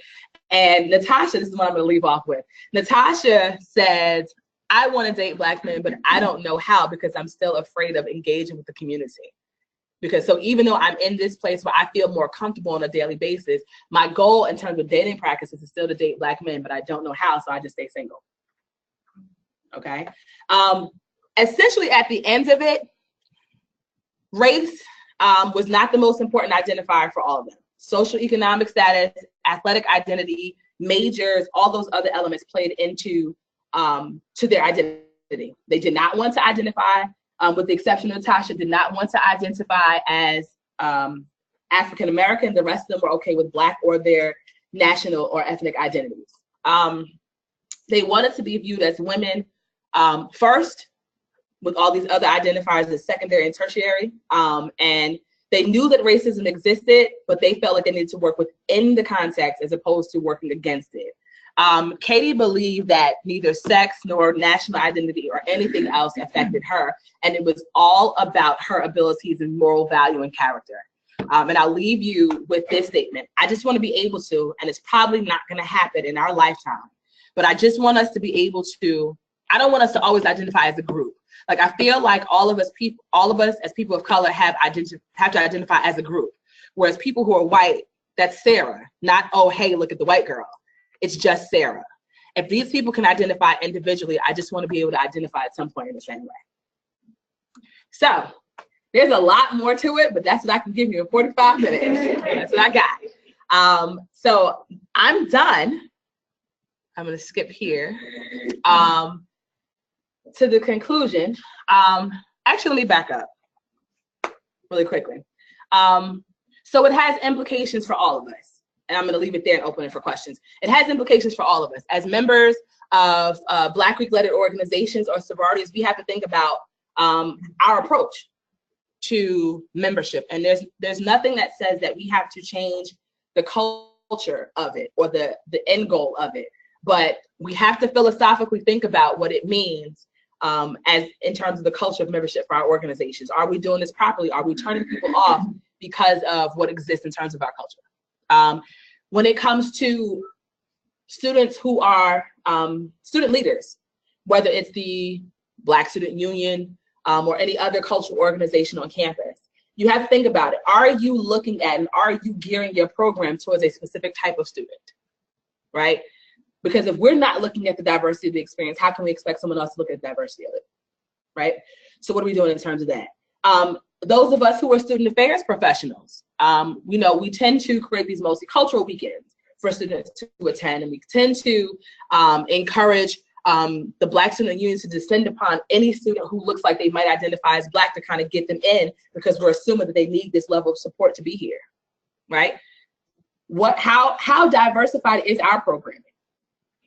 And Natasha, this is what I'm gonna leave off with. Natasha said, I wanna date Black men, but I don't know how because I'm still afraid of engaging with the community. Because so even though I'm in this place where I feel more comfortable on a daily basis, my goal in terms of dating practices is still to date Black men, but I don't know how, so I just stay single. Okay. Essentially at the end of it, race was not the most important identifier for all of them. Social economic status, athletic identity, majors, all those other elements played into to their identity. They did not want to identify, with the exception of Natasha, did not want to identify as African American. The rest of them were okay with Black or their national or ethnic identities. They wanted to be viewed as women first, with all these other identifiers as secondary and tertiary. And they knew that racism existed, but they felt like they needed to work within the context as opposed to working against it. Katie believed that neither sex nor national identity or anything else affected her, and it was all about her abilities and moral value and character. And I'll leave you with this statement. I just want to be able to, and it's probably not going to happen in our lifetime, but I just want us to be able to, I don't want us to always identify as a group. Like, I feel like all of us as people of color have to identify as a group. Whereas people who are white, that's Sarah, not, oh, hey, look at the white girl. It's just Sarah. If these people can identify individually, I just want to be able to identify at some point in the same way. So there's a lot more to it, but that's what I can give you in 45 minutes. That's what I got. So I'm done. I'm going to skip here. To the conclusion, actually, let me back up really quickly. So it has implications for all of us, and I'm going to leave it there and open it for questions. It has implications for all of us. As members of Black Greek-led organizations or sororities, we have to think about our approach to membership. And there's nothing that says that we have to change the culture of it or the end goal of it, but we have to philosophically think about what it means as in terms of the culture of membership for our organizations. Are we doing this properly? Are we turning people off because of what exists in terms of our culture? When it comes to students who are student leaders, whether it's the Black Student Union or any other cultural organization on campus, you have to think about it. Are you looking at and are you gearing your program towards a specific type of student, right? Because if we're not looking at the diversity of the experience, how can we expect someone else to look at the diversity of it, right? So what are we doing in terms of that? Those of us who are student affairs professionals, we tend to create these multicultural weekends for students to attend, and we tend to encourage the Black Student Union to descend upon any student who looks like they might identify as Black to kind of get them in, because we're assuming that they need this level of support to be here, right? How diversified is our programming?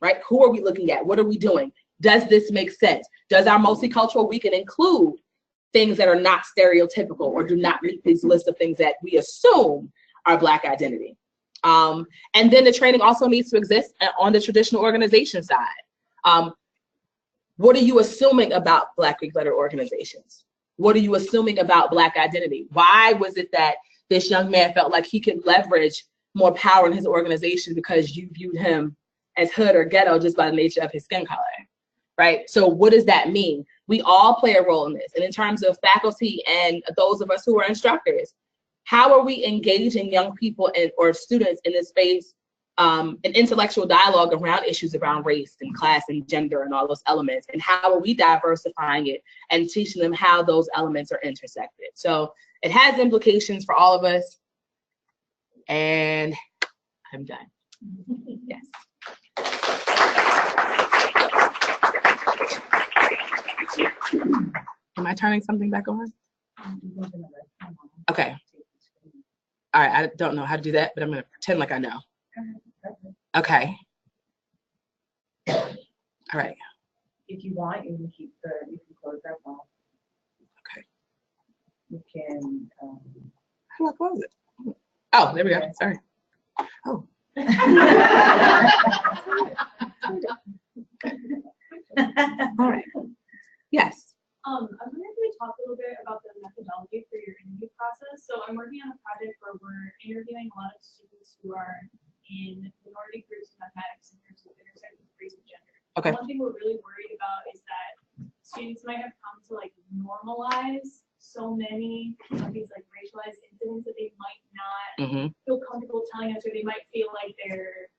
Right? Who are we looking at? What are we doing? Does this make sense? Does our multicultural weekend include things that are not stereotypical or do not meet these lists of things that we assume are Black identity? And then the training also needs to exist on the traditional organization side. What are you assuming about Black Greek letter organizations? What are you assuming about Black identity? Why was it that this young man felt like he could leverage more power in his organization because you viewed him as hood or ghetto just by the nature of his skin color, right? So what does that mean? We all play a role in this. And in terms of faculty and those of us who are instructors, how are we engaging young people or students in this space an intellectual dialogue around issues around race and class and gender and all those elements, and how are we diversifying it and teaching them how those elements are intersected. So it has implications for all of us, and I'm done. Yes. Am I turning something back on? Okay. All right, I don't know how to do that, but I'm gonna pretend like I know. Okay. All right. If you want, you can you can close that off. Okay. You can, How do I close it? Oh, there we go. Sorry. Oh. All right. Yes. I was wondering if we talk a little bit about the methodology for your interview process. So I'm working on a project where we're interviewing a lot of students who are in minority groups in mathematics in terms of intersecting race and gender. Okay. One thing we're really worried about is that students might have come to like normalize so many of these like racialized incidents that they might not feel comfortable telling us, or they might feel like they're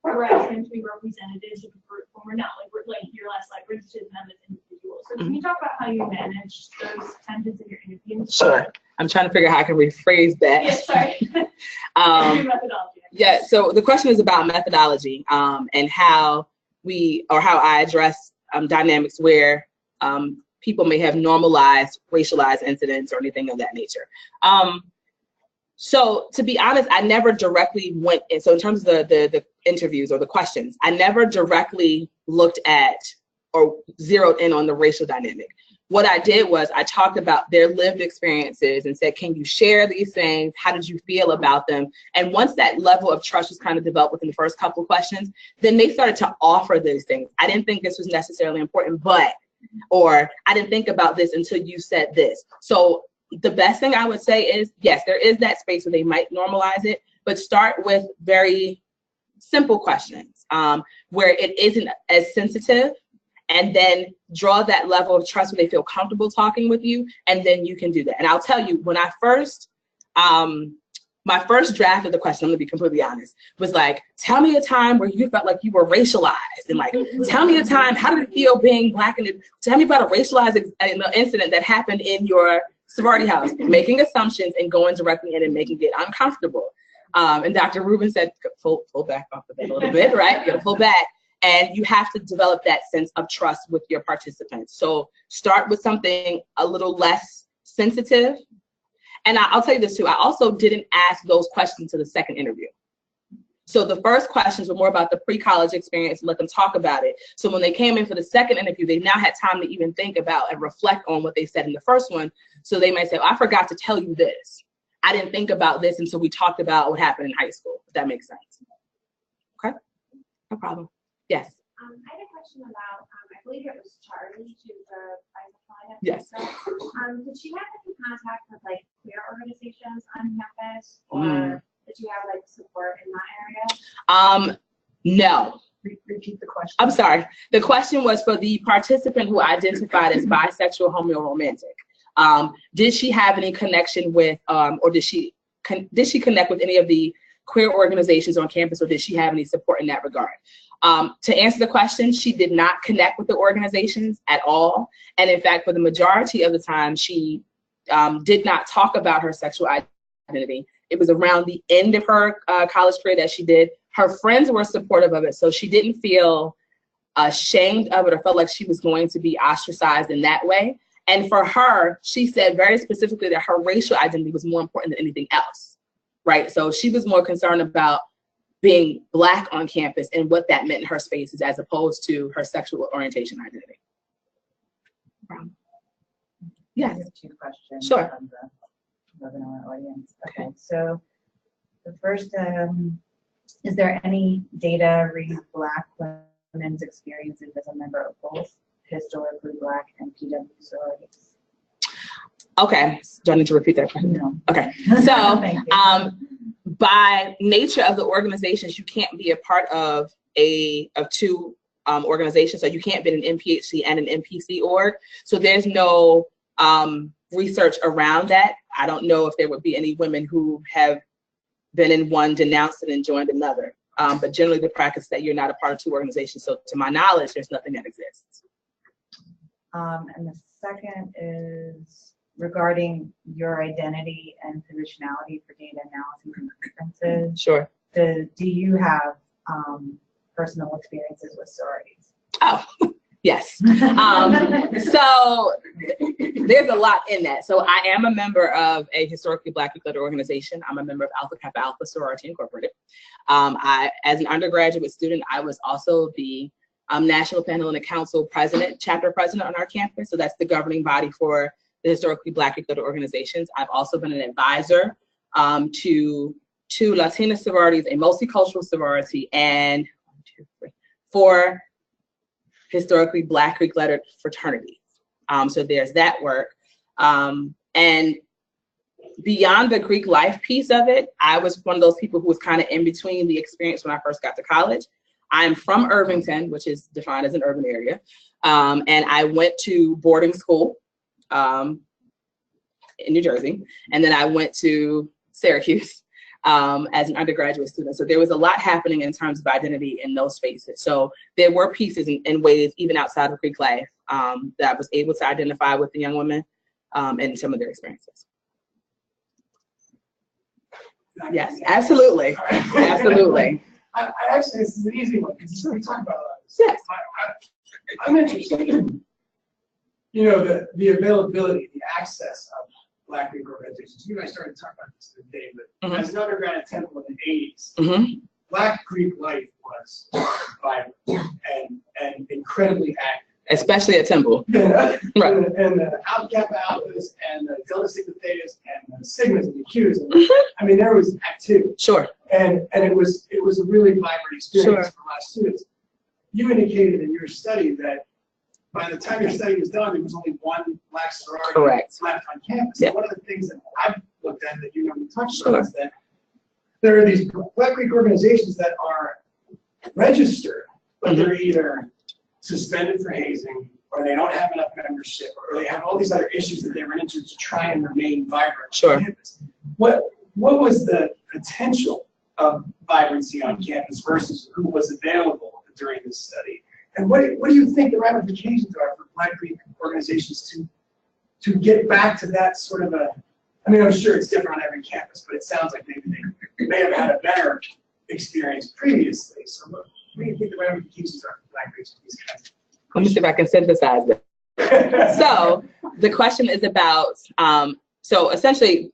harassment to be representatives of a group when we're not. Like we're like your last slide, we're interested in them as individuals. So can you talk about how you manage those tensions in your interviews? Sure. I'm trying to figure out how I can rephrase that. Yeah, sorry. Your methodology. Yeah, so the question is about methodology and how I address dynamics where people may have normalized racialized incidents or anything of that nature. So to be honest, I never directly went in. So in terms of the interviews or the questions, I never directly looked at or zeroed in on the racial dynamic. What I did was I talked about their lived experiences and said, can you share these things? How did you feel about them? And once that level of trust was kind of developed within the first couple of questions, then they started to offer these things. I didn't think this was necessarily important, or I didn't think about this until you said this. So the best thing I would say is, yes, there is that space where they might normalize it, but start with very simple questions where it isn't as sensitive, and then draw that level of trust where they feel comfortable talking with you, and then you can do that. And I'll tell you, when I first, my first draft of the question, I'm gonna be completely honest, was like, tell me a time where you felt like you were racialized, and like, tell me a time, how did it feel being Black, and tell me about a racialized incident that happened in your sorority house, making assumptions and going directly in and making it uncomfortable. And Dr. Rubin said, pull back off the bed a little bit, right? You gotta pull back. And you have to develop that sense of trust with your participants. So start with something a little less sensitive. And I'll tell you this too, I also didn't ask those questions to the second interview. So the first questions were more about the pre-college experience and let them talk about it. So when they came in for the second interview, they now had time to even think about and reflect on what they said in the first one. So they might say, oh, I forgot to tell you this. I didn't think about this until we talked about what happened in high school, if that makes sense. Okay, no problem. Yes. I had a question about, I believe it was Charlie, she was a bisexual. Yes. Did she have any contact with like queer organizations on campus, or did you have like support in that area? No. repeat the question. I'm sorry. The question was for the participant who identified as bisexual, homoeromantic. Did she have any connection with, or did she connect with any of the queer organizations on campus, or did she have any support in that regard? To answer the question, she did not connect with the organizations at all. And in fact, for the majority of the time, she did not talk about her sexual identity. It was around the end of her college career that she did. Her friends were supportive of it, so she didn't feel ashamed of it or felt like she was going to be ostracized in that way. And for her, she said very specifically that her racial identity was more important than anything else, right? So she was more concerned about being Black on campus and what that meant in her spaces as opposed to her sexual orientation identity. Yes. I have two questions. Sure. From the webinar audience. Okay, so the first, is there any data reading Black women's experiences as a member of both historically Black and PW sororities? Okay, do I need to repeat that question? No. Okay, so Thank you. by nature of the organizations, you can't be a part of two organizations. So you can't be an MPHC and an MPC org. So there's no research around that. I don't know if there would be any women who have been in one, denounced it, and joined another. But generally the practice is that you're not a part of two organizations. So to my knowledge, there's nothing that exists. And the second is regarding your identity and positionality for data analysis and conferences. Sure. Do you have personal experiences with sororities? Oh, yes. So there's a lot in that. So I am a member of a historically Black Greek-led organization. I'm a member of Alpha Kappa Alpha Sorority Incorporated. As an undergraduate student, I was also the National Panel and Council President, Chapter President on our campus. So that's the governing body for the historically Black Greek-led organizations. I've also been an advisor to two Latina sororities, a multicultural sorority, and 4 historically Black Greek-led fraternities. So there's that work. And beyond the Greek life piece of it, I was one of those people who was kind of in between the experience when I first got to college. I'm from Irvington, which is defined as an urban area. And I went to boarding school in New Jersey. And then I went to Syracuse as an undergraduate student. So there was a lot happening in terms of identity in those spaces. So there were pieces and ways, even outside of Greek life, that I was able to identify with the young women and some of their experiences. Yes, absolutely. Absolutely. I actually, this is an easy one because we talk about this. Yes. I'm interested in, the availability, the access of Black Greek organizations. You guys started talking about this today, but as an undergrad at Temple in the 80s, Black Greek life was vibrant and incredibly active. Especially at Temple. Right. Right. And the Alpha Kappa Alphas and the Delta Sigma Thetas and the Sigmas and the Qs. I mean, there was activity. Sure. And it was a really vibrant experience for a lot of students. You indicated in your study that by the time your study was done, there was only one Black sorority left on campus. Yeah. One of the things that I've looked at that we touched on is that there are these Black Greek organizations that are registered, but they're either suspended for hazing, or they don't have enough membership, or they have all these other issues that they run into to try and remain vibrant on campus. What was the potential of vibrancy on campus versus who was available during this study? And what do you think the ramifications are for Black Greek organizations to get back to that sort of I'm sure it's different on every campus, but it sounds like maybe they may have had a better experience previously. So what do you think the ramifications are for Black Greek organizations? Let me see if I can synthesize it. So the question is about, so essentially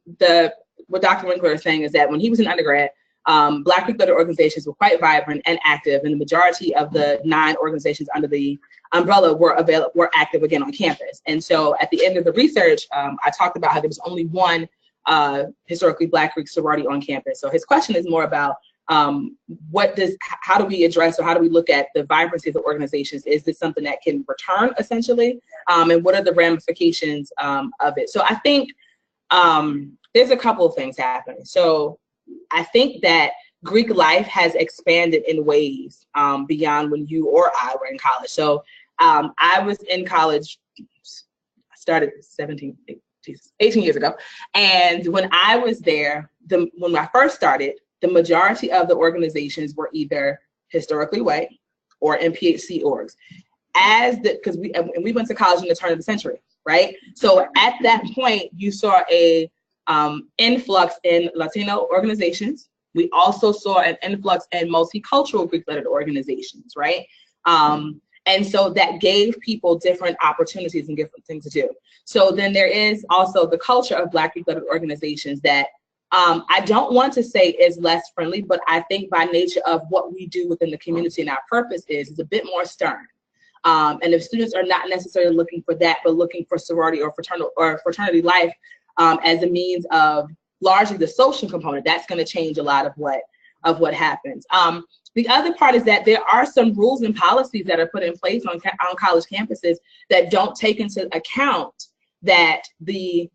what Dr. Winkler is saying is that when he was an undergrad, Black Greek-led organizations were quite vibrant and active, and the majority of the 9 organizations under the umbrella were active again on campus. And so at the end of the research, I talked about how there was only one historically Black Greek sorority on campus. So his question is more about how do we address, or how do we look at the vibrancy of the organizations? Is this something that can return essentially? And what are the ramifications of it? So I think there's a couple of things happening. So I think that Greek life has expanded in ways beyond when you or I were in college. So I was in college, I started 18 years ago. And when I was there, when I first started, the majority of the organizations were either historically white or MPHC orgs. Because we went to college in the turn of the century, right? So at that point, you saw a influx in Latino organizations. We also saw an influx in multicultural Greek-led organizations, right? And so that gave people different opportunities and different things to do. So then there is also the culture of Black Greek-led organizations that I don't want to say is less friendly, but I think by nature of what we do within the community and our purpose is a bit more stern. And if students are not necessarily looking for that, but looking for sorority or fraternity life as a means of largely the social component, that's going to change a lot of what happens. The other part is that there are some rules and policies that are put in place on college campuses that don't take into account that the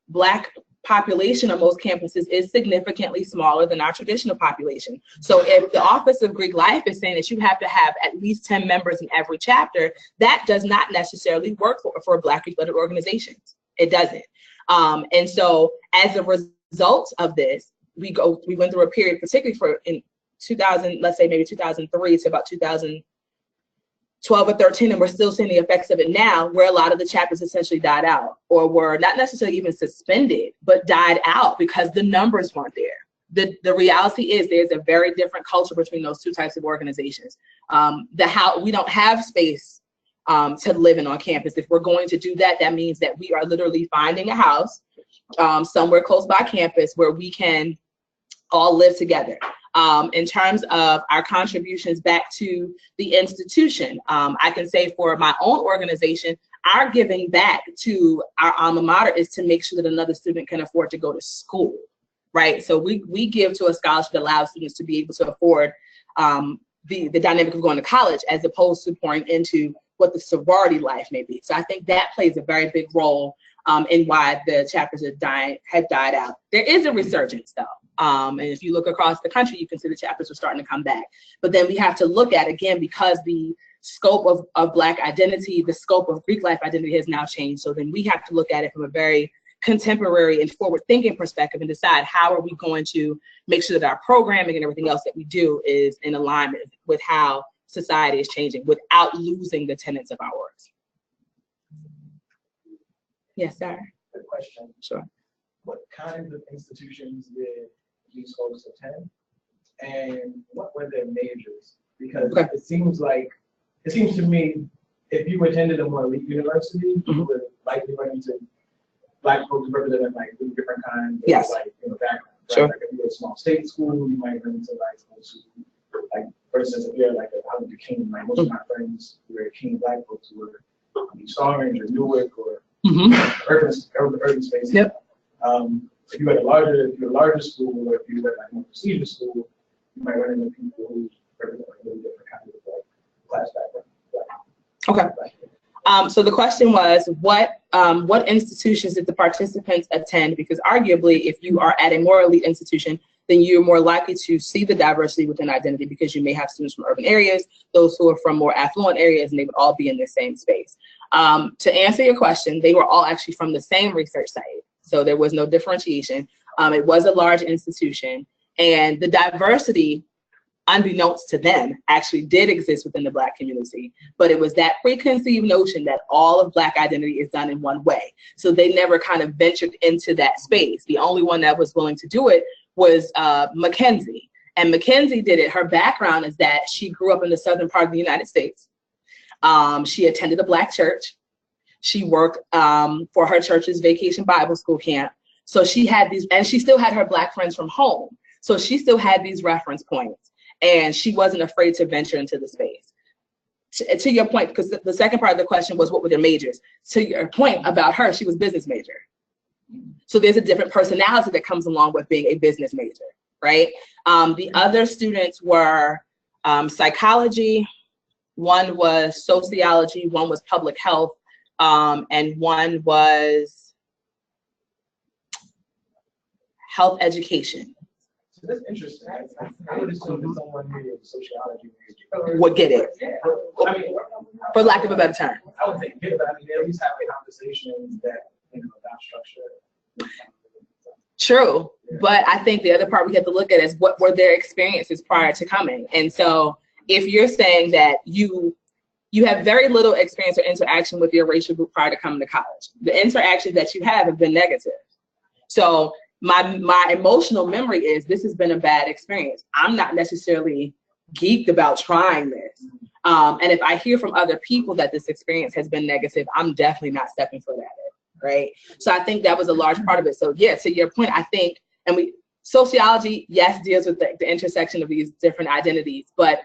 Black population of most campuses is significantly smaller than our traditional population. So if the Office of Greek Life is saying that you have to have at least 10 members in every chapter, that does not necessarily work for Black Greek-led organizations. It doesn't. And so as a result of this, we went through a period, particularly for in 2000, let's say maybe 2003 to about 2012 or 13, and we're still seeing the effects of it now, where a lot of the chapters essentially died out, or were not necessarily even suspended, but died out because the numbers weren't there. The reality is there's a very different culture between those two types of organizations. We don't have space to live in on campus. If we're going to do that, that means that we are literally finding a house somewhere close by campus where we can all live together. In terms of our contributions back to the institution, I can say for my own organization, our giving back to our alma mater is to make sure that another student can afford to go to school, right? So we give to a scholarship that allows students to be able to afford the dynamic of going to college, as opposed to pouring into what the sorority life may be. So I think that plays a very big role in why the chapters have died out. There is a resurgence though. And if you look across the country, you can see the chapters are starting to come back. But then we have to look at, again, because the scope of Black identity, the scope of Greek life identity has now changed. So then we have to look at it from a very contemporary and forward-thinking perspective and decide how are we going to make sure that our programming and everything else that we do is in alignment with how society is changing without losing the tenets of our works. Yes, sir. Good question. Sure. What kinds of institutions did these folks attend, and what were their majors? Because it seems to me, if you attended a more elite university, you would likely run into Black folks representing like different kinds of backgrounds. Right? Sure. Like if you're a small state school, you might run into like folks who, like for instance, if you're like I went to King, like most of my friends were King Black folks who were East Orange or Newark or urban spaces. Yep. If you had a larger school, or if you were like a more prestigious school, you might run into people who represent like really different kinds of like class background. Okay. So the question was, what institutions did the participants attend? Because arguably, if you are at a more elite institution, then you're more likely to see the diversity within identity, because you may have students from urban areas, those who are from more affluent areas, and they would all be in the same space. To answer your question, they were all actually from the same research site. So there was no differentiation. It was a large institution, and the diversity, unbeknownst to them, actually did exist within the Black community. But it was that preconceived notion that all of Black identity is done in one way. So they never kind of ventured into that space. The only one that was willing to do it was Mackenzie. And Mackenzie did it. Her background is that she grew up in the southern part of the United States. She attended a Black church. She worked for her church's vacation Bible school camp. So she had these, and she still had her Black friends from home. So she still had these reference points, and she wasn't afraid to venture into the space. To your point, because the second part of the question was what were their majors? To your point about her, she was business major. So there's a different personality that comes along with being a business major, right? The other students were psychology, one was sociology, one was public health, and one was health education. So that's interesting. I would assume that someone who is a sociology major would get it, I mean, for lack of a better term. I would think, but I mean, they at least have conversations that, about structure. True, but I think the other part we have to look at is what were their experiences prior to coming. And so if you're saying that you have very little experience or interaction with your racial group prior to coming to college, the interactions that you have been negative. So my emotional memory is this has been a bad experience. I'm not necessarily geeked about trying this. And if I hear from other people that this experience has been negative, I'm definitely not stepping foot at it, right? So I think that was a large part of it. So yeah, to your point, I think, and sociology, yes, deals with the intersection of these different identities, but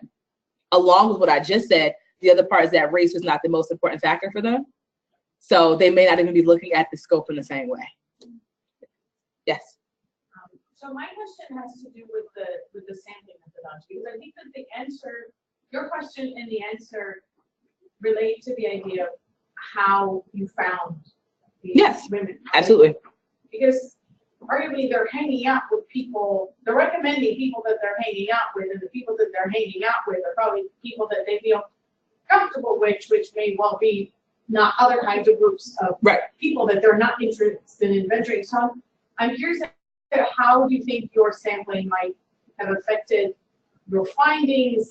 along with what I just said, the other part is that race was not the most important factor for them. So they may not even be looking at the scope in the same way. Yes. So my question has to do with the sampling methodology, because I think that the answer, your question and the answer relate to the idea of how you found these women. Absolutely. Because arguably they're hanging out with people, they're recommending people that they're hanging out with, and the people that they're hanging out with are probably people that they feel comfortable with, which may well be not other kinds of groups of people that they're not interested in venturing. So I'm curious how do you think your sampling might have affected your findings?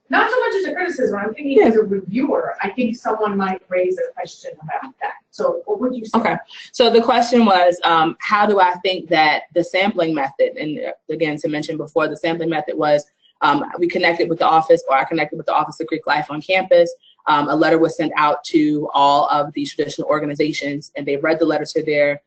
Not so much as a criticism, I'm thinking as a reviewer, I think someone might raise a question about that. So what would you say? Okay, so the question was, how do I think that the sampling method, and again, to mention before, the sampling method was, we connected with the office, or I connected with the Office of Greek Life on campus. A letter was sent out to all of these traditional organizations, and they read the letter to their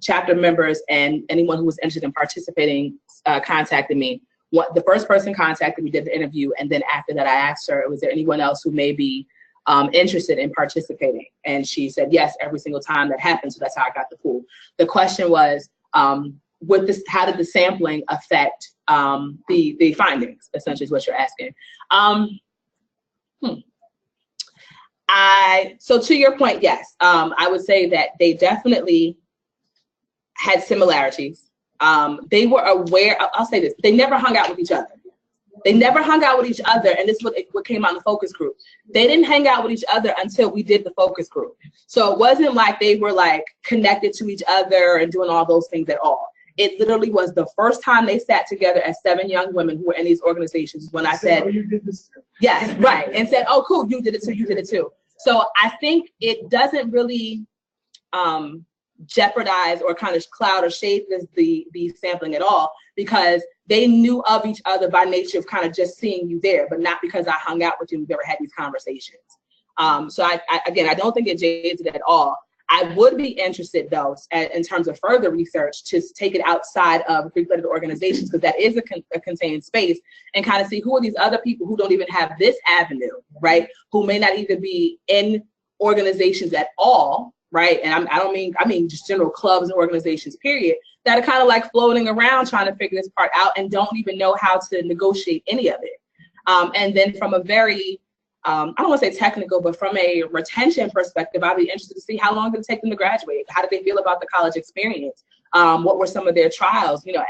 chapter members, and anyone who was interested in participating contacted me. The first person contacted me, did the interview, and then after that I asked her, was there anyone else who may be interested in participating? And she said yes every single time that happened, so that's how I got the pool. The question was, how did the sampling affect the findings, essentially is what you're asking. So to your point, yes, I would say that they definitely had similarities. They were aware, I'll say this, they never hung out with each other. They never hung out with each other, and this is what came out in the focus group. They didn't hang out with each other until we did the focus group. So it wasn't like they were like connected to each other and doing all those things at all. It literally was the first time they sat together as 7 young women who were in these organizations when I said, oh, you did this. Yes, right, and said, oh, cool, you did it too, you did it too. So I think it doesn't really jeopardize or kind of cloud or shade the sampling at all, because they knew of each other by nature of kind of just seeing you there, but not because I hung out with you and we've ever had these conversations. So I again, I don't think it jades it at all. I would be interested though, in terms of further research, to take it outside of Greek-led organizations, because that is a contained space, and kind of see who are these other people who don't even have this avenue, right? Who may not even be in organizations at all, right? And I mean just general clubs and organizations, period, that are kind of like floating around trying to figure this part out and don't even know how to negotiate any of it. And then from a very, I don't want to say technical, but from a retention perspective, I'd be interested to see how long did it take them to graduate? How did they feel about the college experience? What were some of their trials, you know,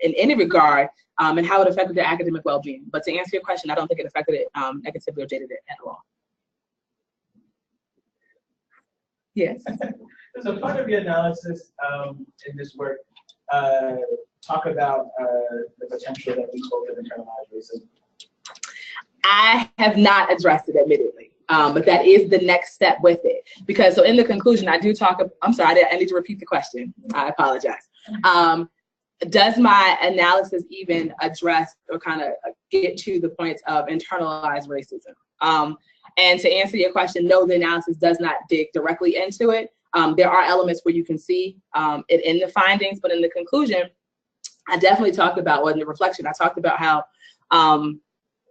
in any regard, and how it affected their academic well-being? But to answer your question, I don't think it affected it negatively or jaded it at all. Yes. There's a part of your analysis in this work talk about the potential that we spoke of internalized racism. I have not addressed it, admittedly, but that is the next step with it. Because so in the conclusion, I do talk, I'm sorry, I need to repeat the question. I apologize. Does my analysis even address or kind of get to the points of internalized racism? And to answer your question, no, the analysis does not dig directly into it. There are elements where you can see it in the findings, but in the conclusion, I definitely talked about, well, in the reflection, I talked about how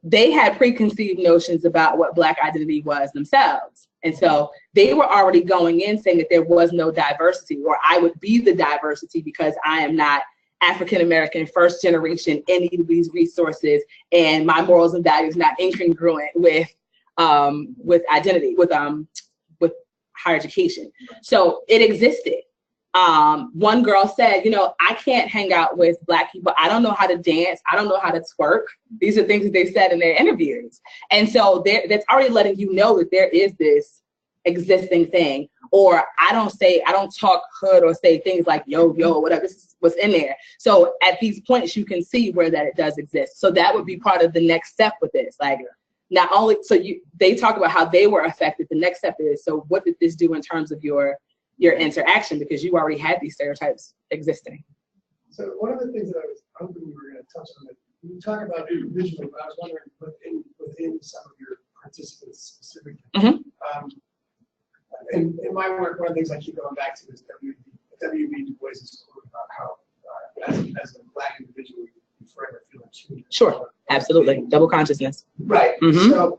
they had preconceived notions about what Black identity was themselves. And so they were already going in saying that there was no diversity, or I would be the diversity because I am not African-American, first generation, any of these resources, and my morals and values not incongruent with identity, with higher education. So it existed. One girl said, you know, I can't hang out with Black people. I don't know how to dance. I don't know how to twerk. These are things that they said in their interviews. And so that's already letting you know that there is this existing thing. Or I don't talk hood or say things like yo, yo, whatever. This is what's in there. So at these points, you can see where that it does exist. So that would be part of the next step with this. Like, not only, they talk about how they were affected. The next step is, so what did this do in terms of your interaction, because you already had these stereotypes existing. So one of the things that I was hoping you were going to touch on, that you talk about individually, but I was wondering within some of your participants specifically. Mm-hmm. In my work, one of the things I keep going back to is W.B. Du Bois's quote about how as a Black individual, you forever feel attuned. Sure, absolutely, double consciousness. Right. Mm-hmm.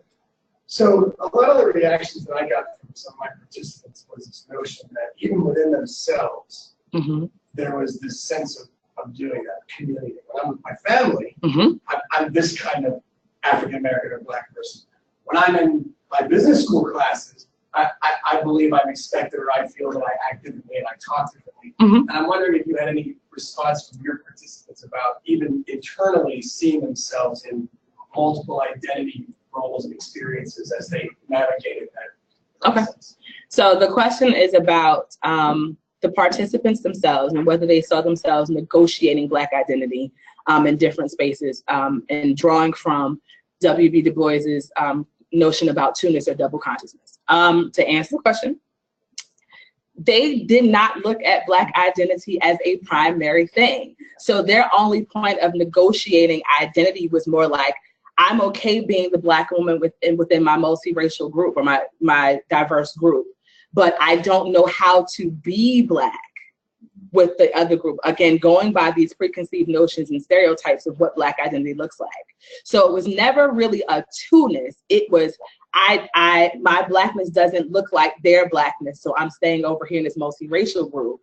So a lot of the reactions that I got from some of my participants was this notion that even within themselves, mm-hmm. there was this sense of doing that community. When I'm with my family, mm-hmm. I'm this kind of African American or Black person. When I'm in my business school classes, I believe I'm expected, or I feel that I act differently and I talk differently. Mm-hmm. And I'm wondering if you had any response from your participants about even internally seeing themselves in multiple identity roles and experiences as they navigated that process. Okay. So the question is about the participants themselves and whether they saw themselves negotiating Black identity in different spaces, and drawing from W.B. Du Bois's notion about two-ness or double consciousness. To answer the question, they did not look at Black identity as a primary thing. So their only point of negotiating identity was more like, I'm okay being the Black woman within my multiracial group or my diverse group, but I don't know how to be Black with the other group. Again, going by these preconceived notions and stereotypes of what Black identity looks like. So it was never really a two-ness. It was, my Blackness doesn't look like their Blackness, so I'm staying over here in this multiracial group,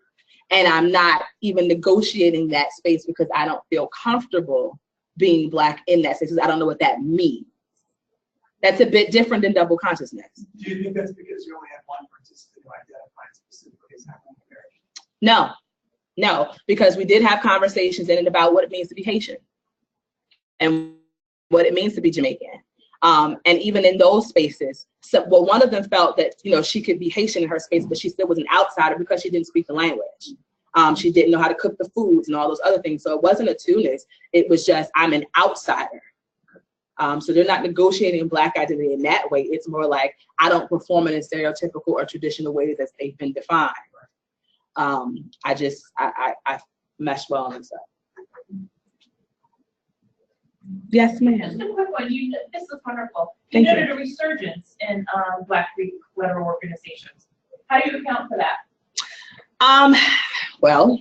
and I'm not even negotiating that space because I don't feel comfortable being Black in that space because I don't know what that means. That's a bit different than double consciousness. Do you think that's because you only have one participant who identified specifically as African American? No, because we did have conversations in it about what it means to be Haitian and what it means to be Jamaican. And even in those spaces, well, one of them felt that, she could be Haitian in her space, but she still was an outsider because she didn't speak the language. She didn't know how to cook the foods and all those other things. So it wasn't a two-ness. It was just, I'm an outsider. So they're not negotiating Black identity in that way. It's more like, I don't perform in a stereotypical or traditional ways as they've been defined. I mesh well and stuff. Yes, ma'am. Just a quick one. This is wonderful. Thank you. noted a resurgence in Black Greek letter organizations. How do you account for that? Well,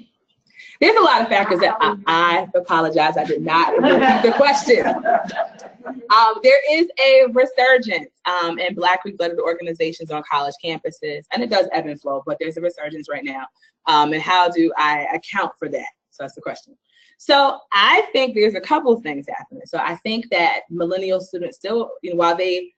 there's a lot of factors that I apologize. I did not repeat the question. There is a resurgence in Black Greek lettered organizations on college campuses, and it does ebb and flow, but there's a resurgence right now. And how do I account for that? So that's the question. So I think there's a couple of things happening. So I think that millennial students still, while they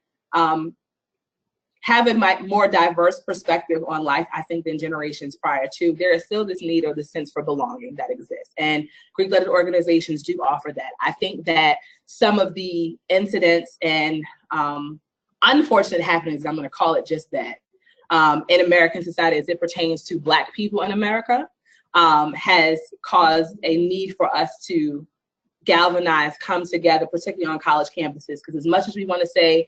have a more diverse perspective on life, I think, than generations prior to, there is still this need or this sense for belonging that exists. And Greek lettered organizations do offer that. I think that some of the incidents and unfortunate happenings, I'm gonna call it just that, in American society as it pertains to Black people in America, has caused a need for us to galvanize, come together, particularly on college campuses, because as much as we want to say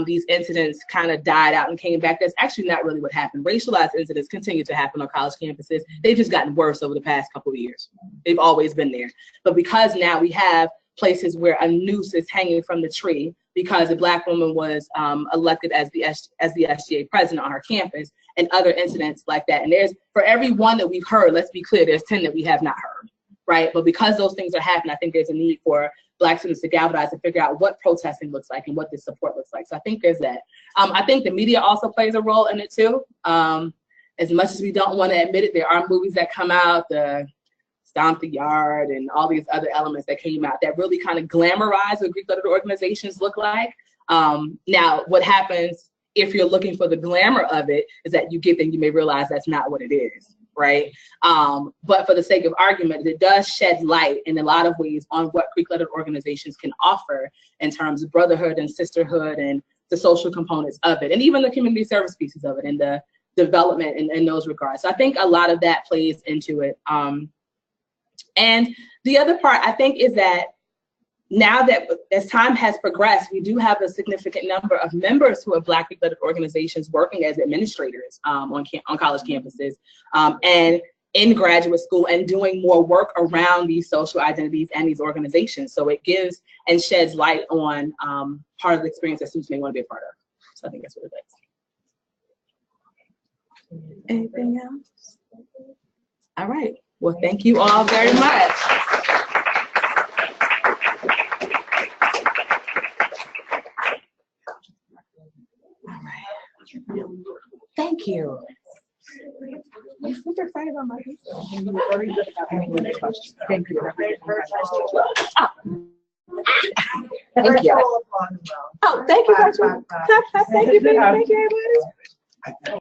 these incidents kind of died out and came back, that's actually not really what happened. Racialized incidents continue to happen on college campuses. They've just gotten worse over the past couple of years. They've always been there. But because now we have places where a noose is hanging from the tree because a Black woman was elected as the SGA president on her campus, and other incidents like that. And there's, for every one that we've heard, let's be clear, there's 10 that we have not heard, right? But because those things are happening, I think there's a need for Black students to galvanize and figure out what protesting looks like and what this support looks like. So I think there's that. I think the media also plays a role in it too. As much as we don't want to admit it, there are movies that come out, the Stomp the Yard and all these other elements that came out that really kind of glamorize what Greek lettered organizations look like. Now, what happens if you're looking for the glamour of it is that you get there and you may realize that's not what it is, right? But for the sake of argument, it does shed light in a lot of ways on what Greek lettered organizations can offer in terms of brotherhood and sisterhood and the social components of it, and even the community service pieces of it and the development in those regards. So I think a lot of that plays into it. And the other part, I think, is that now that as time has progressed, we do have a significant number of members who are Black Greek lettered organizations working as administrators on college campuses and in graduate school, and doing more work around these social identities and these organizations. So it gives and sheds light on part of the experience that students may want to be a part of. So I think that's what it is. Anything else? All right. Well, thank you all very much. Thank you. I'm super excited about my research. Thank you. Thank you. Oh, thank you, Rachel. Thank you, everybody.